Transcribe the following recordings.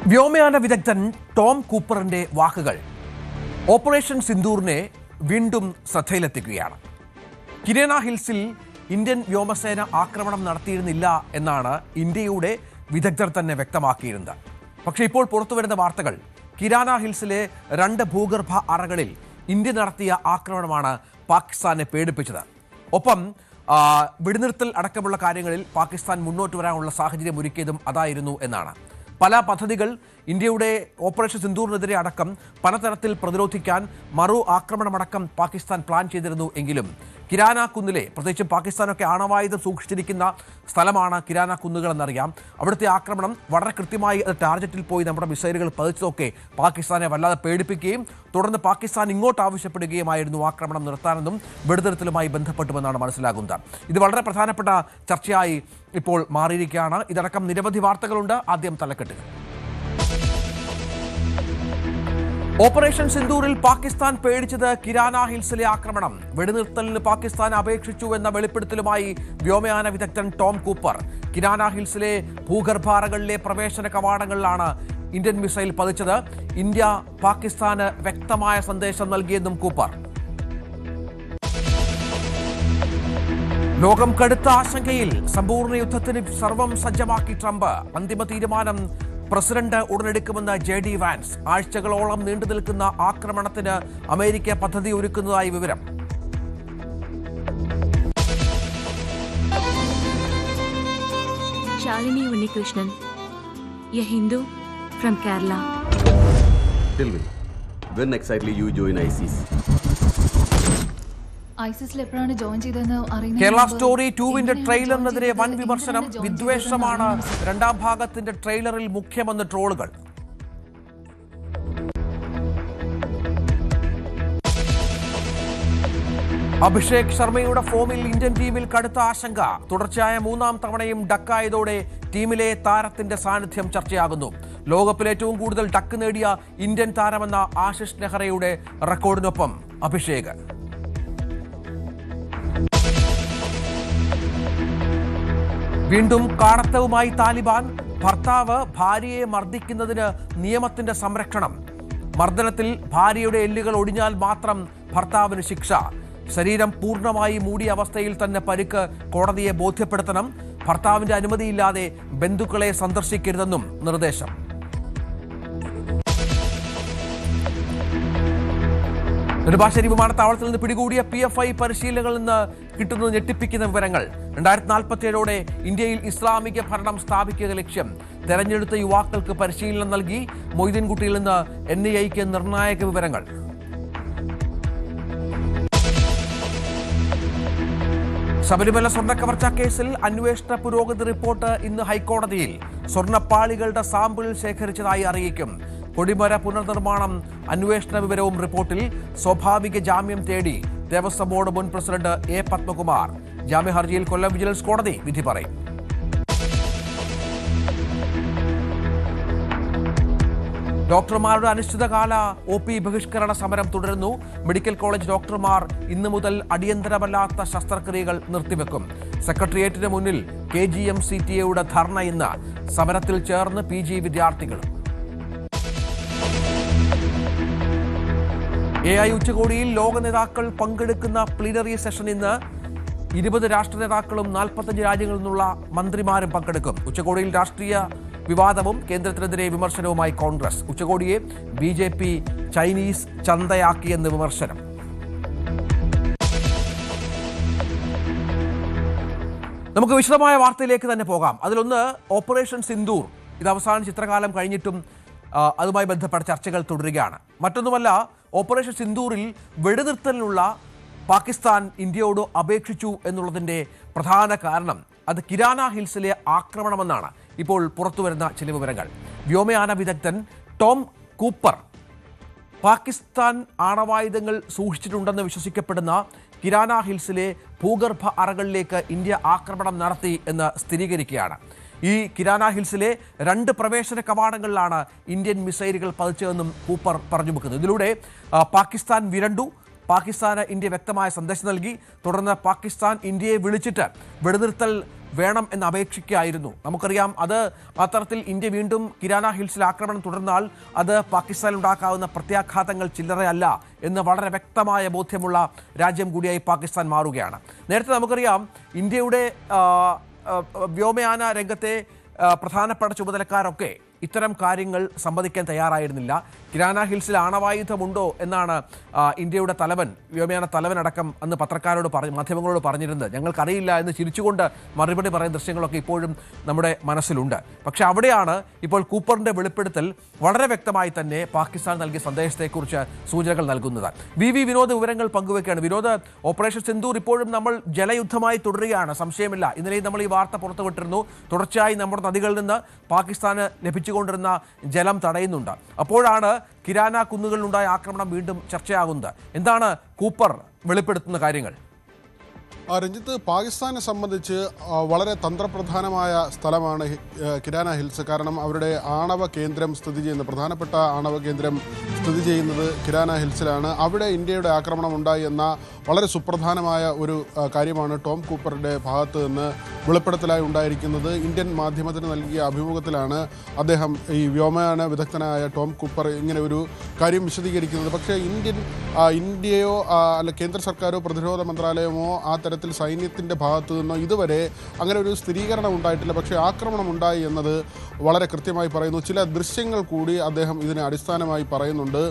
വ്യോമയാന വിദഗ്ധൻ ടോം കൂപ്പറിന്റെ വാക്കുകൾ ഓപ്പറേഷൻ സിന്ദൂറിനെ വീണ്ടും ശ്രദ്ധയിലെത്തിക്കുകയാണ്. കിരേന ഹിൽസിൽ ഇന്ത്യൻ വ്യോമസേന ആക്രമണം നടത്തിയിരുന്നില്ല എന്നാണ് ഇന്ത്യയുടെ വിദഗ്ധർ തന്നെ വ്യക്തമാക്കിയിരുന്നത്. പക്ഷേ ഇപ്പോൾ പുറത്തുവരുന്ന വാർത്തകൾ കിരാന ഹിൽസിലെ 2 ഭൂഗർഭ അറകളിൽ ഇന്ത്യ നടത്തിയ ആക്രമണമാണ് പാകിസ്ഥാനെ പേടിപ്പിച്ചത്. ഒപ്പം വെടിനിർത്തൽ അടക്കമുള്ള കാര്യങ്ങളിൽ പാകിസ്ഥാൻ മുന്നോട്ട് വരാനുള്ള സാഹചര്യം ഒരുക്കിയതും അതായിരുന്നു എന്നാണ്. പല പദ്ധതികൾ ഇന്ത്യയുടെ ഓപ്പറേഷൻ സിന്ദൂറിനെതിരെ അടക്കം പലതരത്തിൽ പ്രതിരോധിക്കാൻ മറു ആക്രമണമടക്കം പാകിസ്ഥാൻ പ്ലാൻ ചെയ്തിരുന്നു. എങ്കിലും കിരാന കുന്നിലെ, പ്രത്യേകിച്ചും പാകിസ്ഥാനൊക്കെ ആണവായുധം സൂക്ഷിച്ചിരിക്കുന്ന സ്ഥലമാണ് കിരാന കുന്നുകൾ എന്നറിയാം. അവിടുത്തെ ആക്രമണം വളരെ കൃത്യമായി അത് ടാർഗറ്റിൽ പോയി നമ്മുടെ മിസൈലുകൾ പതിച്ചതൊക്കെ പാകിസ്ഥാനെ വല്ലാതെ പേടിപ്പിക്കുകയും തുടർന്ന് പാകിസ്ഥാൻ ഇങ്ങോട്ട് ആവശ്യപ്പെടുകയുമായിരുന്നു ആക്രമണം നിർത്താനെന്നും വെടിനിർത്തലുമായി ബന്ധപ്പെട്ടുമെന്നാണ് മനസ്സിലാകുന്നത്. ഇത് വളരെ പ്രധാനപ്പെട്ട ചർച്ചയായി ഇപ്പോൾ മാറിയിരിക്കുകയാണ്. ഇതടക്കം നിരവധി വാർത്തകളുണ്ട്. ആദ്യം തലക്കെട്ടുകൾ. ഓപ്പറേഷൻ സിന്ദൂറിൽ പാകിസ്ഥാൻ പേടിച്ചത് കിരാന ഹിൽസിലെ ആക്രമണം. വെടിനിർത്തലിന് പാകിസ്ഥാൻ അപേക്ഷിച്ചു എന്ന വെളിപ്പെടുത്തലുമായി വ്യോമയാന വിദഗ്ധൻ ടോം കൂപ്പർ. കിരാന ഹിൽസിലെ ഭൂഗർഭാറകളിലെ പ്രവേശന കവാടങ്ങളിലാണ് ഇന്ത്യൻ മിസൈൽ പതിച്ചത്. ഇന്ത്യ പാകിസ്ഥാന് വ്യക്തമായ സന്ദേശം നൽകിയെന്നും കൂപ്പർ. ലോകം കടുത്ത ആശങ്കയിൽ. സമ്പൂർണ്ണ യുദ്ധത്തിന് സർവം സജ്ജമാക്കി ട്രംപ്. അന്തിമ തീരുമാനം പ്രസിഡന്റ് ഉടനെടുക്കുമെന്ന് JD വാൻസ്. ആഴ്ചകളോളം നീണ്ടു നിൽക്കുന്ന ആക്രമണത്തിന് അമേരിക്ക പദ്ധതി ഒരുക്കുന്നതായി വിവരം. Shalini Unnikrishnan, a Hindu from Kerala. Tell me, when exactly you join ISIS? ഐസിസിൽ എപ്പോഴാണ് ജോയിൻ ചെയ്തതെന്ന് അറിയുന്നത്. കേരള സ്റ്റോറി 2-ന്റെ ട്രെയിലറിനെതിരെ വൻ വിമർശനം. വിദ്വേഷമാണ് 2ാം ഭാഗത്തിന്റെ ട്രെയിലറിൽ മുഖ്യമെന്ന് ട്രോളുകൾ. അഭിഷേക് ശർമ്മയുടെ ഫോമിൽ ഇന്ത്യൻ ടീമിൽ കടുത്ത ആശങ്ക. തുടർച്ചയായ 3ാം തവണയും ഡക്കായതോടെ ടീമിലെ താരത്തിന്റെ സാന്നിധ്യം ചർച്ചയാകുന്നു. ലോകകപ്പിൽ ഏറ്റവും കൂടുതൽ ഡക്ക് നേടിയ ഇന്ത്യൻ താരമെന്ന ആശിഷ് നെഹ്റയുടെ റെക്കോർഡിനൊപ്പം അഭിഷേക്. വീണ്ടും കാടത്തവുമായി താലിബാൻ. ഭർത്താവ് ഭാര്യയെ മർദ്ദിക്കുന്നതിന് നിയമത്തിന്റെ സംരക്ഷണം. മർദ്ദനത്തിൽ ഭാര്യയുടെ എല്ലുകൾ ഒടിഞ്ഞാൽ മാത്രം ഭർത്താവിന് ശിക്ഷ. ശരീരം പൂർണ്ണമായി മൂടിയ അവസ്ഥയിൽ തന്നെ പരിക്ക് കോടതിയെ ബോധ്യപ്പെടുത്തണം. ഭർത്താവിന്റെ അനുമതിയില്ലാതെ ബന്ധുക്കളെ സന്ദർശിക്കരുതെന്നും നിർദ്ദേശം. നെടുമ്പാശ്ശേരി വിമാനത്താവളത്തിൽ നിന്ന് പിടികൂടിയ PFI പരിശീലനങ്ങളിൽ നിന്ന് കിട്ടുന്ന ഞെട്ടിപ്പിക്കുന്ന വിവരങ്ങൾ. 2047ഓടെ ഇന്ത്യയിൽ ഇസ്ലാമിക ഭരണം സ്ഥാപിക്കുക ലക്ഷ്യം. തെരഞ്ഞെടുത്ത യുവാക്കൾക്ക് പരിശീലനം നൽകി. മൊയ്തീൻകുട്ടിയിൽ നിന്ന് NIAക്ക് നിർണായക വിവരങ്ങൾ. ശബരിമല സ്വർണ്ണക്കവർച്ചാ കേസിൽ അന്വേഷണ പുരോഗതി റിപ്പോർട്ട് ഇന്ന് ഹൈക്കോടതിയിൽ. സ്വർണ്ണപ്പാളികളുടെ സാമ്പിൾ ശേഖരിച്ചതായി അറിയിക്കും. കൊടിമര പുനർനിർമ്മാണം അന്വേഷണ വിവരവും റിപ്പോർട്ടിൽ. സ്വാഭാവിക ജാമ്യം തേടി ദേവസ്വം ബോർഡ് മുൻ പ്രസിഡന്റ് A പത്മകുമാർ. ജാമ്യ ഹർജിയിൽ കൊല്ലം വിജിലൻസ് കോടതി വിധി പറയും. ഡോക്ടർമാരുടെ അനിശ്ചിതകാല OP ബഹിഷ്കരണ സമരം തുടരുന്നു. മെഡിക്കൽ കോളേജ് ഡോക്ടർമാർ ഇന്നു മുതൽ അടിയന്തരമല്ലാത്ത ശസ്ത്രക്രിയകൾ നിർത്തിവെക്കും. സെക്രട്ടേറിയറ്റിന് മുന്നിൽ KGM-CTA ധർണ ഇന്ന്. സമരത്തിൽ ചേർന്ന് PG വിദ്യാർത്ഥികളും. AI ഉച്ചകോടിയിൽ ലോക നേതാക്കൾ പങ്കെടുക്കുന്ന പ്ലീനറി സെഷൻ ഇന്ന്. 20 രാഷ്ട്ര നേതാക്കളും 45 രാജ്യങ്ങളിൽ നിന്നുള്ള മന്ത്രിമാരും പങ്കെടുക്കും. ഉച്ചകോടിയിൽ രാഷ്ട്രീയ വിവാദവും കേന്ദ്രത്തിനെതിരെ വിമർശനവുമായി കോൺഗ്രസ്. ഉച്ചകോടിയെ BJP ചൈനീസ് ചന്തയാക്കിയെന്ന് വിമർശനം. നമുക്ക് വിശദമായ വാർത്തയിലേക്ക് തന്നെ പോകാം. അതിലൊന്ന് ഓപ്പറേഷൻ സിന്ദൂർ. ഇത് അവസാന ചിത്രകാലം കഴിഞ്ഞിട്ടും അതുമായി ബന്ധപ്പെട്ട ചർച്ചകൾ തുടരുകയാണ്. മറ്റൊന്നുമല്ല, ഓപ്പറേഷൻ സിന്ദൂറിൽ വെടിനിർത്തലിനുള്ള പാകിസ്ഥാൻ ഇന്ത്യയോട് അപേക്ഷിച്ചു എന്നുള്ളതിൻ്റെ പ്രധാന കാരണം അത് കിരാന ഹിൽസിലെ ആക്രമണമെന്നാണ് ഇപ്പോൾ പുറത്തുവരുന്ന ചില വിവരങ്ങൾ. വ്യോമയാന വിദഗ്ധൻ ടോം കൂപ്പർ പാകിസ്ഥാൻ ആണവായുധങ്ങൾ സൂക്ഷിച്ചിട്ടുണ്ടെന്ന് വിശ്വസിക്കപ്പെടുന്ന കിരാന ഹിൽസിലെ ഭൂഗർഭ അറകളിലേക്ക് ഇന്ത്യ ആക്രമണം നടത്തി എന്ന് സ്ഥിരീകരിക്കുകയാണ്. ഈ കിരാന ഹിൽസിലെ 2 പ്രവേശന കവാടങ്ങളിലാണ് ഇന്ത്യൻ മിസൈലുകൾ പതിച്ചതെന്നും കൂപ്പർ പറഞ്ഞു വെക്കുന്നത്. ഇതിലൂടെ പാകിസ്ഥാൻ വിരണ്ടു. പാകിസ്ഥാന് ഇന്ത്യ വ്യക്തമായ സന്ദേശം നൽകി. തുടർന്ന് പാകിസ്ഥാൻ ഇന്ത്യയെ വിളിച്ചിട്ട് വെടിനിർത്തൽ വേണം എന്ന് അപേക്ഷിക്കുകയായിരുന്നു. നമുക്കറിയാം അത് അത്തരത്തിൽ ഇന്ത്യ വീണ്ടും കിരാന ഹിൽസിൽ ആക്രമണം തുടർന്നാൽ അത് പാകിസ്ഥാനിൽ ഉണ്ടാക്കാവുന്ന പ്രത്യാഘാതങ്ങൾ ചില്ലറയല്ല എന്ന് വളരെ വ്യക്തമായ ബോധ്യമുള്ള രാജ്യം കൂടിയായി പാകിസ്ഥാൻ മാറുകയാണ്. നേരത്തെ നമുക്കറിയാം ഇന്ത്യയുടെ വ്യോമയാന രംഗത്തെ പ്രധാനപ്പെട്ട ചുമതലക്കാരൊക്കെ ഇത്തരം കാര്യങ്ങൾ സമ്മതിക്കാൻ തയ്യാറായിരുന്നില്ല. കിരാന ഹിൽസിൽ ആണവായുധമുണ്ടോ എന്നാണ് ഇന്ത്യയുടെ തലവൻ, വ്യോമയാന തലവനടക്കം അന്ന് പത്രക്കാരോട് മാധ്യമങ്ങളോട് പറഞ്ഞിരുന്നത്. ഞങ്ങൾക്കറിയില്ല എന്ന് ചിരിച്ചുകൊണ്ട് മറുപടി പറയുന്ന ദൃശ്യങ്ങളൊക്കെ ഇപ്പോഴും നമ്മുടെ മനസ്സിലുണ്ട്. പക്ഷേ അവിടെയാണ് ഇപ്പോൾ കൂപ്പറിന്റെ വെളിപ്പെടുത്തൽ വളരെ വ്യക്തമായി തന്നെ പാകിസ്ഥാൻ നൽകിയ സന്ദേശത്തെക്കുറിച്ച് സൂചനകൾ നൽകുന്നത്. വി വിനോദ് വിവരങ്ങൾ പങ്കുവെക്കുകയാണ്. വിനോദ്, ഓപ്പറേഷൻ സിന്ദൂർ ഇപ്പോഴും നമ്മൾ ജലയുദ്ധമായി തുടരുകയാണ്, സംശയമില്ല. ഇന്നലെയും നമ്മൾ ഈ വാർത്ത പുറത്തുവിട്ടിരുന്നു. തുടർച്ചയായി നമ്മുടെ നദികളിൽ നിന്ന് പാകിസ്ഥാന് ലഭിച്ചുകൊണ്ടിരുന്ന ജലം തടയുന്നുണ്ട്. അപ്പോഴാണ് കിരാന കുന്നുകളിലുണ്ടായ ആക്രമണം വീണ്ടും ചർച്ചയാകുന്നത്. എന്താണ് കൂപ്പർ വെളിപ്പെടുത്തുന്ന കാര്യങ്ങൾ? രഞ്ജിത്ത്, പാകിസ്ഥാനെ സംബന്ധിച്ച് വളരെ തന്ത്രപ്രധാനമായ സ്ഥലമാണ് കിരാന ഹിൽസ്. കാരണം അവരുടെ ആണവ കേന്ദ്രം സ്ഥിതി ചെയ്യുന്നത്, പ്രധാനപ്പെട്ട ആണവ കേന്ദ്രം സ്ഥിതി ചെയ്യുന്നത് കിരാന ഹിൽസിലാണ്. അവിടെ ഇന്ത്യയുടെ ആക്രമണം ഉണ്ടായി എന്ന വളരെ സുപ്രധാനമായ ഒരു കാര്യമാണ് ടോം കൂപ്പറുടെ ഭാഗത്ത് നിന്ന് വെളിപ്പെടുത്തലായി ഉണ്ടായിരിക്കുന്നത്. ഇന്ത്യൻ മാധ്യമത്തിന് നൽകിയ അഭിമുഖത്തിലാണ് അദ്ദേഹം, ഈ വ്യോമയാന വിദഗ്ധനായ ടോം കൂപ്പർ, ഇങ്ങനെ ഒരു കാര്യം വിശദീകരിക്കുന്നത്. പക്ഷേ ഇന്ത്യയോ അല്ല കേന്ദ്ര സർക്കാരോ പ്രതിരോധ മന്ത്രാലയമോ ആ തരത്തിൽ സൈന്യത്തിൻ്റെ ഭാഗത്തു നിന്നോ ഇതുവരെ അങ്ങനെ ഒരു സ്ഥിരീകരണം ഉണ്ടായിട്ടില്ല. പക്ഷേ ആക്രമണം ഉണ്ടായി എന്നത് വളരെ കൃത്യമായി പറയുന്നു. ചില ദൃശ്യങ്ങൾ കൂടി അദ്ദേഹം ഇതിനെ അടിസ്ഥാനമായി പറയുന്നുണ്ട്.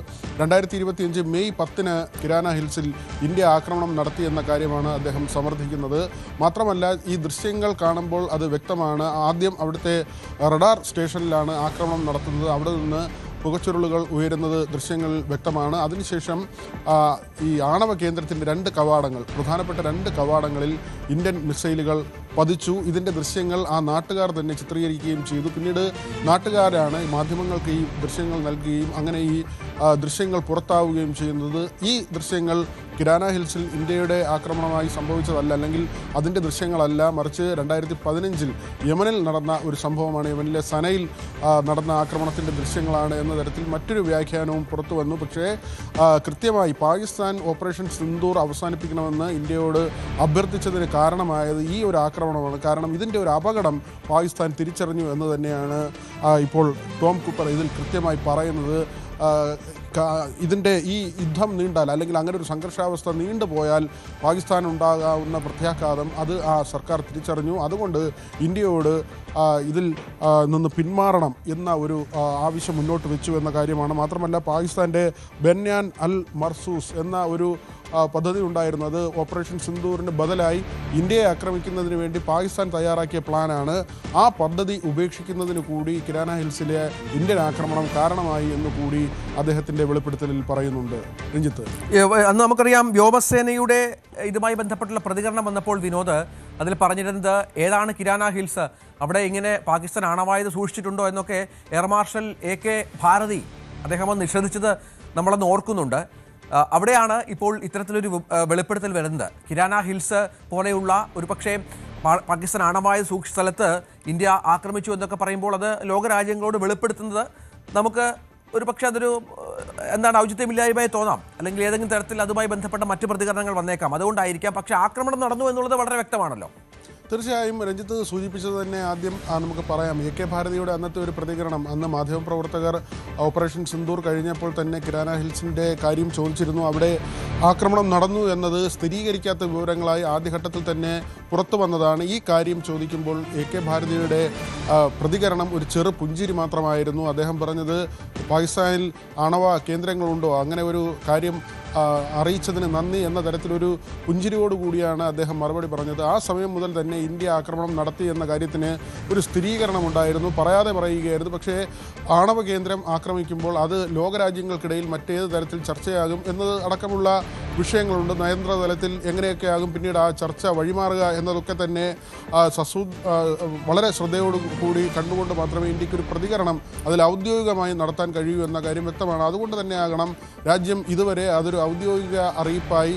2025 മെയ് 10 കിരാന ഹിൽസിൽ ഇന്ത്യ ആക്രമണം നടത്തിയെന്ന കാര്യമാണ് അദ്ദേഹം സമർത്ഥിക്കുന്നത്. മാത്രമല്ല, ഈ ദൃശ്യങ്ങൾ കാണുമ്പോൾ അത് വ്യക്തമാണ്. ആദ്യം അവിടുത്തെ റഡാർ സ്റ്റേഷനിലാണ് ആക്രമണം നടത്തുന്നത്. അവിടെ നിന്ന് പുകച്ചുരുളുകൾ ഉയരുന്നത് ദൃശ്യങ്ങളിൽ വ്യക്തമാണ്. അതിനുശേഷം ഈ ആണവ കേന്ദ്രത്തിൻ്റെ 2 കവാടങ്ങൾ, പ്രധാനപ്പെട്ട 2 കവാടങ്ങളിൽ ഇന്ത്യൻ മിസൈലുകൾ പതിച്ചു. ഇതിൻ്റെ ദൃശ്യങ്ങൾ ആ നാട്ടുകാർ തന്നെ ചിത്രീകരിക്കുകയും ചെയ്തു. പിന്നീട് നാട്ടുകാരാണ് മാധ്യമങ്ങൾക്ക് ഈ ദൃശ്യങ്ങൾ നൽകുകയും അങ്ങനെ ഈ ദൃശ്യങ്ങൾ പുറത്താവുകയും ചെയ്യുന്നത്. ഈ ദൃശ്യങ്ങൾ കിരാന ഹിൽസിൽ ഇന്ത്യയുടെ ആക്രമണമായി സംഭവിച്ചതല്ല, അല്ലെങ്കിൽ അതിൻ്റെ ദൃശ്യങ്ങളല്ല, മറിച്ച് 2015 യമനിൽ നടന്ന ഒരു സംഭവമാണ്. യമനിലെ സനയിൽ നടന്ന ആക്രമണത്തിൻ്റെ ദൃശ്യങ്ങളാണ് എന്ന തരത്തിൽ മറ്റൊരു വ്യാഖ്യാനവും പുറത്തു വന്നു. പക്ഷേ കൃത്യമായി പാകിസ്ഥാൻ ഓപ്പറേഷൻ സിന്ദൂർ അവസാനിപ്പിക്കണമെന്ന് ഇന്ത്യയോട് അഭ്യർത്ഥിച്ചതിന് കാരണമായത് ഈ ഒരു ആക്രമണമാണ്. കാരണം ഇതിൻ്റെ ഒരു അപകടം പാകിസ്ഥാൻ തിരിച്ചറിഞ്ഞു എന്ന് തന്നെയാണ് ഇപ്പോൾ ടോം കൂപ്പർ ഇതിൽ കൃത്യമായി പറയുന്നത്. ഇതിൻ്റെ ഈ യുദ്ധം നീണ്ടാൽ, അല്ലെങ്കിൽ അങ്ങനെ ഒരു സംഘർഷാവസ്ഥ നീണ്ടുപോയാൽ പാകിസ്ഥാൻ ഉണ്ടാകാവുന്ന പ്രത്യാഘാതം അത് ആ സർക്കാർ തിരിച്ചറിഞ്ഞു. അതുകൊണ്ട് ഇന്ത്യയോട് ഇതിൽ നിന്ന് പിന്മാറണം എന്ന ഒരു ആവശ്യം മുന്നോട്ട് വെച്ചു എന്ന കാര്യമാണ്. മാത്രമല്ല, പാകിസ്ഥാൻ്റെ ബെന്യാൻ അൽ മർസൂസ് എന്ന ഒരു പദ്ധതി ഉണ്ടായിരുന്നു. അത് ഓപ്പറേഷൻ സിന്ദൂറിന് ബദലായി ഇന്ത്യയെ ആക്രമിക്കുന്നതിന് വേണ്ടി പാകിസ്ഥാൻ തയ്യാറാക്കിയ പ്ലാനാണ്. ആ പദ്ധതി ഉപേക്ഷിക്കുന്നതിന് കൂടി കിരാന ഹിൽസിലെ ഇന്ത്യൻ ആക്രമണം കാരണമായി എന്ന് കൂടി അദ്ദേഹത്തിൻ്റെ വെളിപ്പെടുത്തലിൽ പറയുന്നുണ്ട്. രഞ്ജിത്ത്, അന്ന് നമുക്കറിയാം വ്യോമസേനയുടെ ഇതുമായി ബന്ധപ്പെട്ടുള്ള പ്രതികരണം വന്നപ്പോൾ വിനോദ് അതിൽ പറഞ്ഞിരുന്നത് ഏതാണ് കിരാന ഹിൽസ്, അവിടെ ഇങ്ങനെ പാകിസ്ഥാൻ ആണവായുധം സൂക്ഷിച്ചിട്ടുണ്ടോ എന്നൊക്കെ എയർ മാർഷൽ AK ഭാരതി അദ്ദേഹം നിഷേധിച്ചത് നമ്മളന്ന് ഓർക്കുന്നുണ്ട്. അവിടെയാണ് ഇപ്പോൾ ഇത്തരത്തിലൊരു വെളിപ്പെടുത്തൽ വരുന്നത്. കിരാന ഹിൽസ് പോലെയുള്ള ഒരു പക്ഷേ പാകിസ്ഥാൻ ആണവായുധ സൂക്ഷിച്ച സ്ഥലത്ത് ഇന്ത്യ ആക്രമിച്ചു എന്നൊക്കെ പറയുമ്പോൾ അത് ലോകരാജ്യങ്ങളോട് വെളിപ്പെടുത്തുന്നത് നമുക്ക് ഒരു പക്ഷേ അതൊരു ഔചിത്യമില്ലായ്മയായി തോന്നാം, അല്ലെങ്കിൽ ഏതെങ്കിലും തരത്തിൽ അതുമായി ബന്ധപ്പെട്ട മറ്റു പ്രതികരണങ്ങൾ വന്നേക്കാം. അതുകൊണ്ടായിരിക്കാം. പക്ഷേ ആക്രമണം നടന്നു എന്നുള്ളത് വളരെ വ്യക്തമാണല്ലോ. തീർച്ചയായും രഞ്ജിത്ത് സൂചിപ്പിച്ചത് തന്നെ ആദ്യം നമുക്ക് പറയാം. AK ഭാരതിയുടെ അന്നത്തെ ഒരു പ്രതികരണം, അന്ന് മാധ്യമപ്രവർത്തകർ ഓപ്പറേഷൻ സിന്ദൂർ കഴിഞ്ഞപ്പോൾ തന്നെ കിരാന ഹിൽസിൻ്റെ കാര്യം ചോദിച്ചിരുന്നു. അവിടെ ആക്രമണം നടന്നു എന്നത് സ്ഥിരീകരിക്കാത്ത വിവരങ്ങളായി ആദ്യഘട്ടത്തിൽ തന്നെ പുറത്തു വന്നതാണ്. ഈ കാര്യം ചോദിക്കുമ്പോൾ AK ഭാരതിയുടെ പ്രതികരണം ഒരു ചെറു പുഞ്ചിരി മാത്രമായിരുന്നു. അദ്ദേഹം പറഞ്ഞത് പാകിസ്ഥാനിൽ ആണവ കേന്ദ്രങ്ങളുണ്ടോ, അങ്ങനെ ഒരു കാര്യം അറിയിച്ചതിന് നന്ദി എന്ന തരത്തിലൊരു പുഞ്ചിരിയോടുകൂടിയാണ് അദ്ദേഹം മറുപടി പറഞ്ഞത്. ആ സമയം മുതൽ തന്നെ ഇന്ത്യ ആക്രമണം നടത്തി എന്ന കാര്യത്തിന് ഒരു സ്ഥിരീകരണമുണ്ടായിരുന്നു, പറയാതെ പറയുകയായിരുന്നു. പക്ഷേ ആണവ കേന്ദ്രം ആക്രമിക്കുമ്പോൾ അത് ലോകരാജ്യങ്ങൾക്കിടയിൽ മറ്റേത് തരത്തിൽ ചർച്ചയാകും എന്നത് അടക്കമുള്ള വിഷയങ്ങളുണ്ട്. നയതന്ത്ര തലത്തിൽ എങ്ങനെയൊക്കെയാകും പിന്നീട് ആ ചർച്ച വഴിമാറുക എന്നതൊക്കെ തന്നെ വളരെ ശ്രദ്ധയോടുകൂടി കണ്ടുകൊണ്ട് മാത്രമേ ഇന്ത്യക്കൊരു പ്രതികരണം അതിൽ ഔദ്യോഗികമായി നടത്താൻ കഴിയൂ എന്ന കാര്യം വ്യക്തമാണ്. അതുകൊണ്ട് തന്നെയാകണം രാജ്യം ഇതുവരെ അതൊരു ഔദ്യോഗിക അറിയിപ്പായി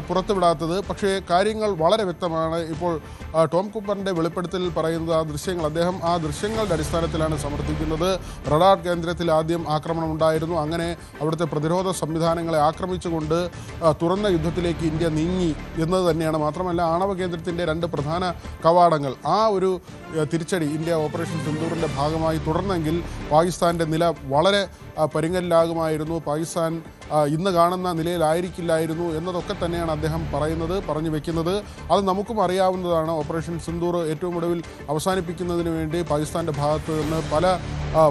പുറത്തുവിടാത്തത്. പക്ഷേ കാര്യങ്ങൾ വളരെ വ്യക്തമാണ്. ഇപ്പോൾ ടോം കൂപ്പറിൻ്റെ വെളിപ്പെടുത്തലിൽ പറയുന്നത് ആ ദൃശ്യങ്ങൾ അദ്ദേഹം ആ ദൃശ്യങ്ങളുടെ അടിസ്ഥാനത്തിലാണ് സമർത്ഥിക്കുന്നത്. റഡാർ കേന്ദ്രത്തിൽ ആദ്യം ആക്രമണം ഉണ്ടായിരുന്നു. അങ്ങനെ അവിടുത്തെ പ്രതിരോധ സംവിധാനങ്ങളെ ആക്രമിച്ചുകൊണ്ട് തുറന്ന യുദ്ധത്തിലേക്ക് ഇന്ത്യ നീങ്ങി എന്നത് തന്നെയാണ്. മാത്രമല്ല ആണവ കേന്ദ്രത്തിൻ്റെ 2 പ്രധാന കവാടങ്ങൾ ആ ഒരു തിരിച്ചടി ഇന്ത്യ ഓപ്പറേഷൻ സിന്ദൂറിൻ്റെ ഭാഗമായി തുടർന്നെങ്കിൽ പാകിസ്ഥാൻ്റെ നില വളരെ പരിങ്ങലിലാകുമായിരുന്നു. പാകിസ്ഥാൻ ഇന്ന് കാണുന്ന നിലയിലായിരിക്കില്ലായിരുന്നു എന്നതൊക്കെ തന്നെയാണ് അദ്ദേഹം പറഞ്ഞു വെക്കുന്നത്. അത് നമുക്കും അറിയാവുന്നതാണ്. ഓപ്പറേഷൻ സിന്ദൂർ ഏറ്റവും ഒടുവിൽ അവസാനിപ്പിക്കുന്നതിന് വേണ്ടി പാകിസ്ഥാൻ്റെ ഭാഗത്ത് നിന്ന് പല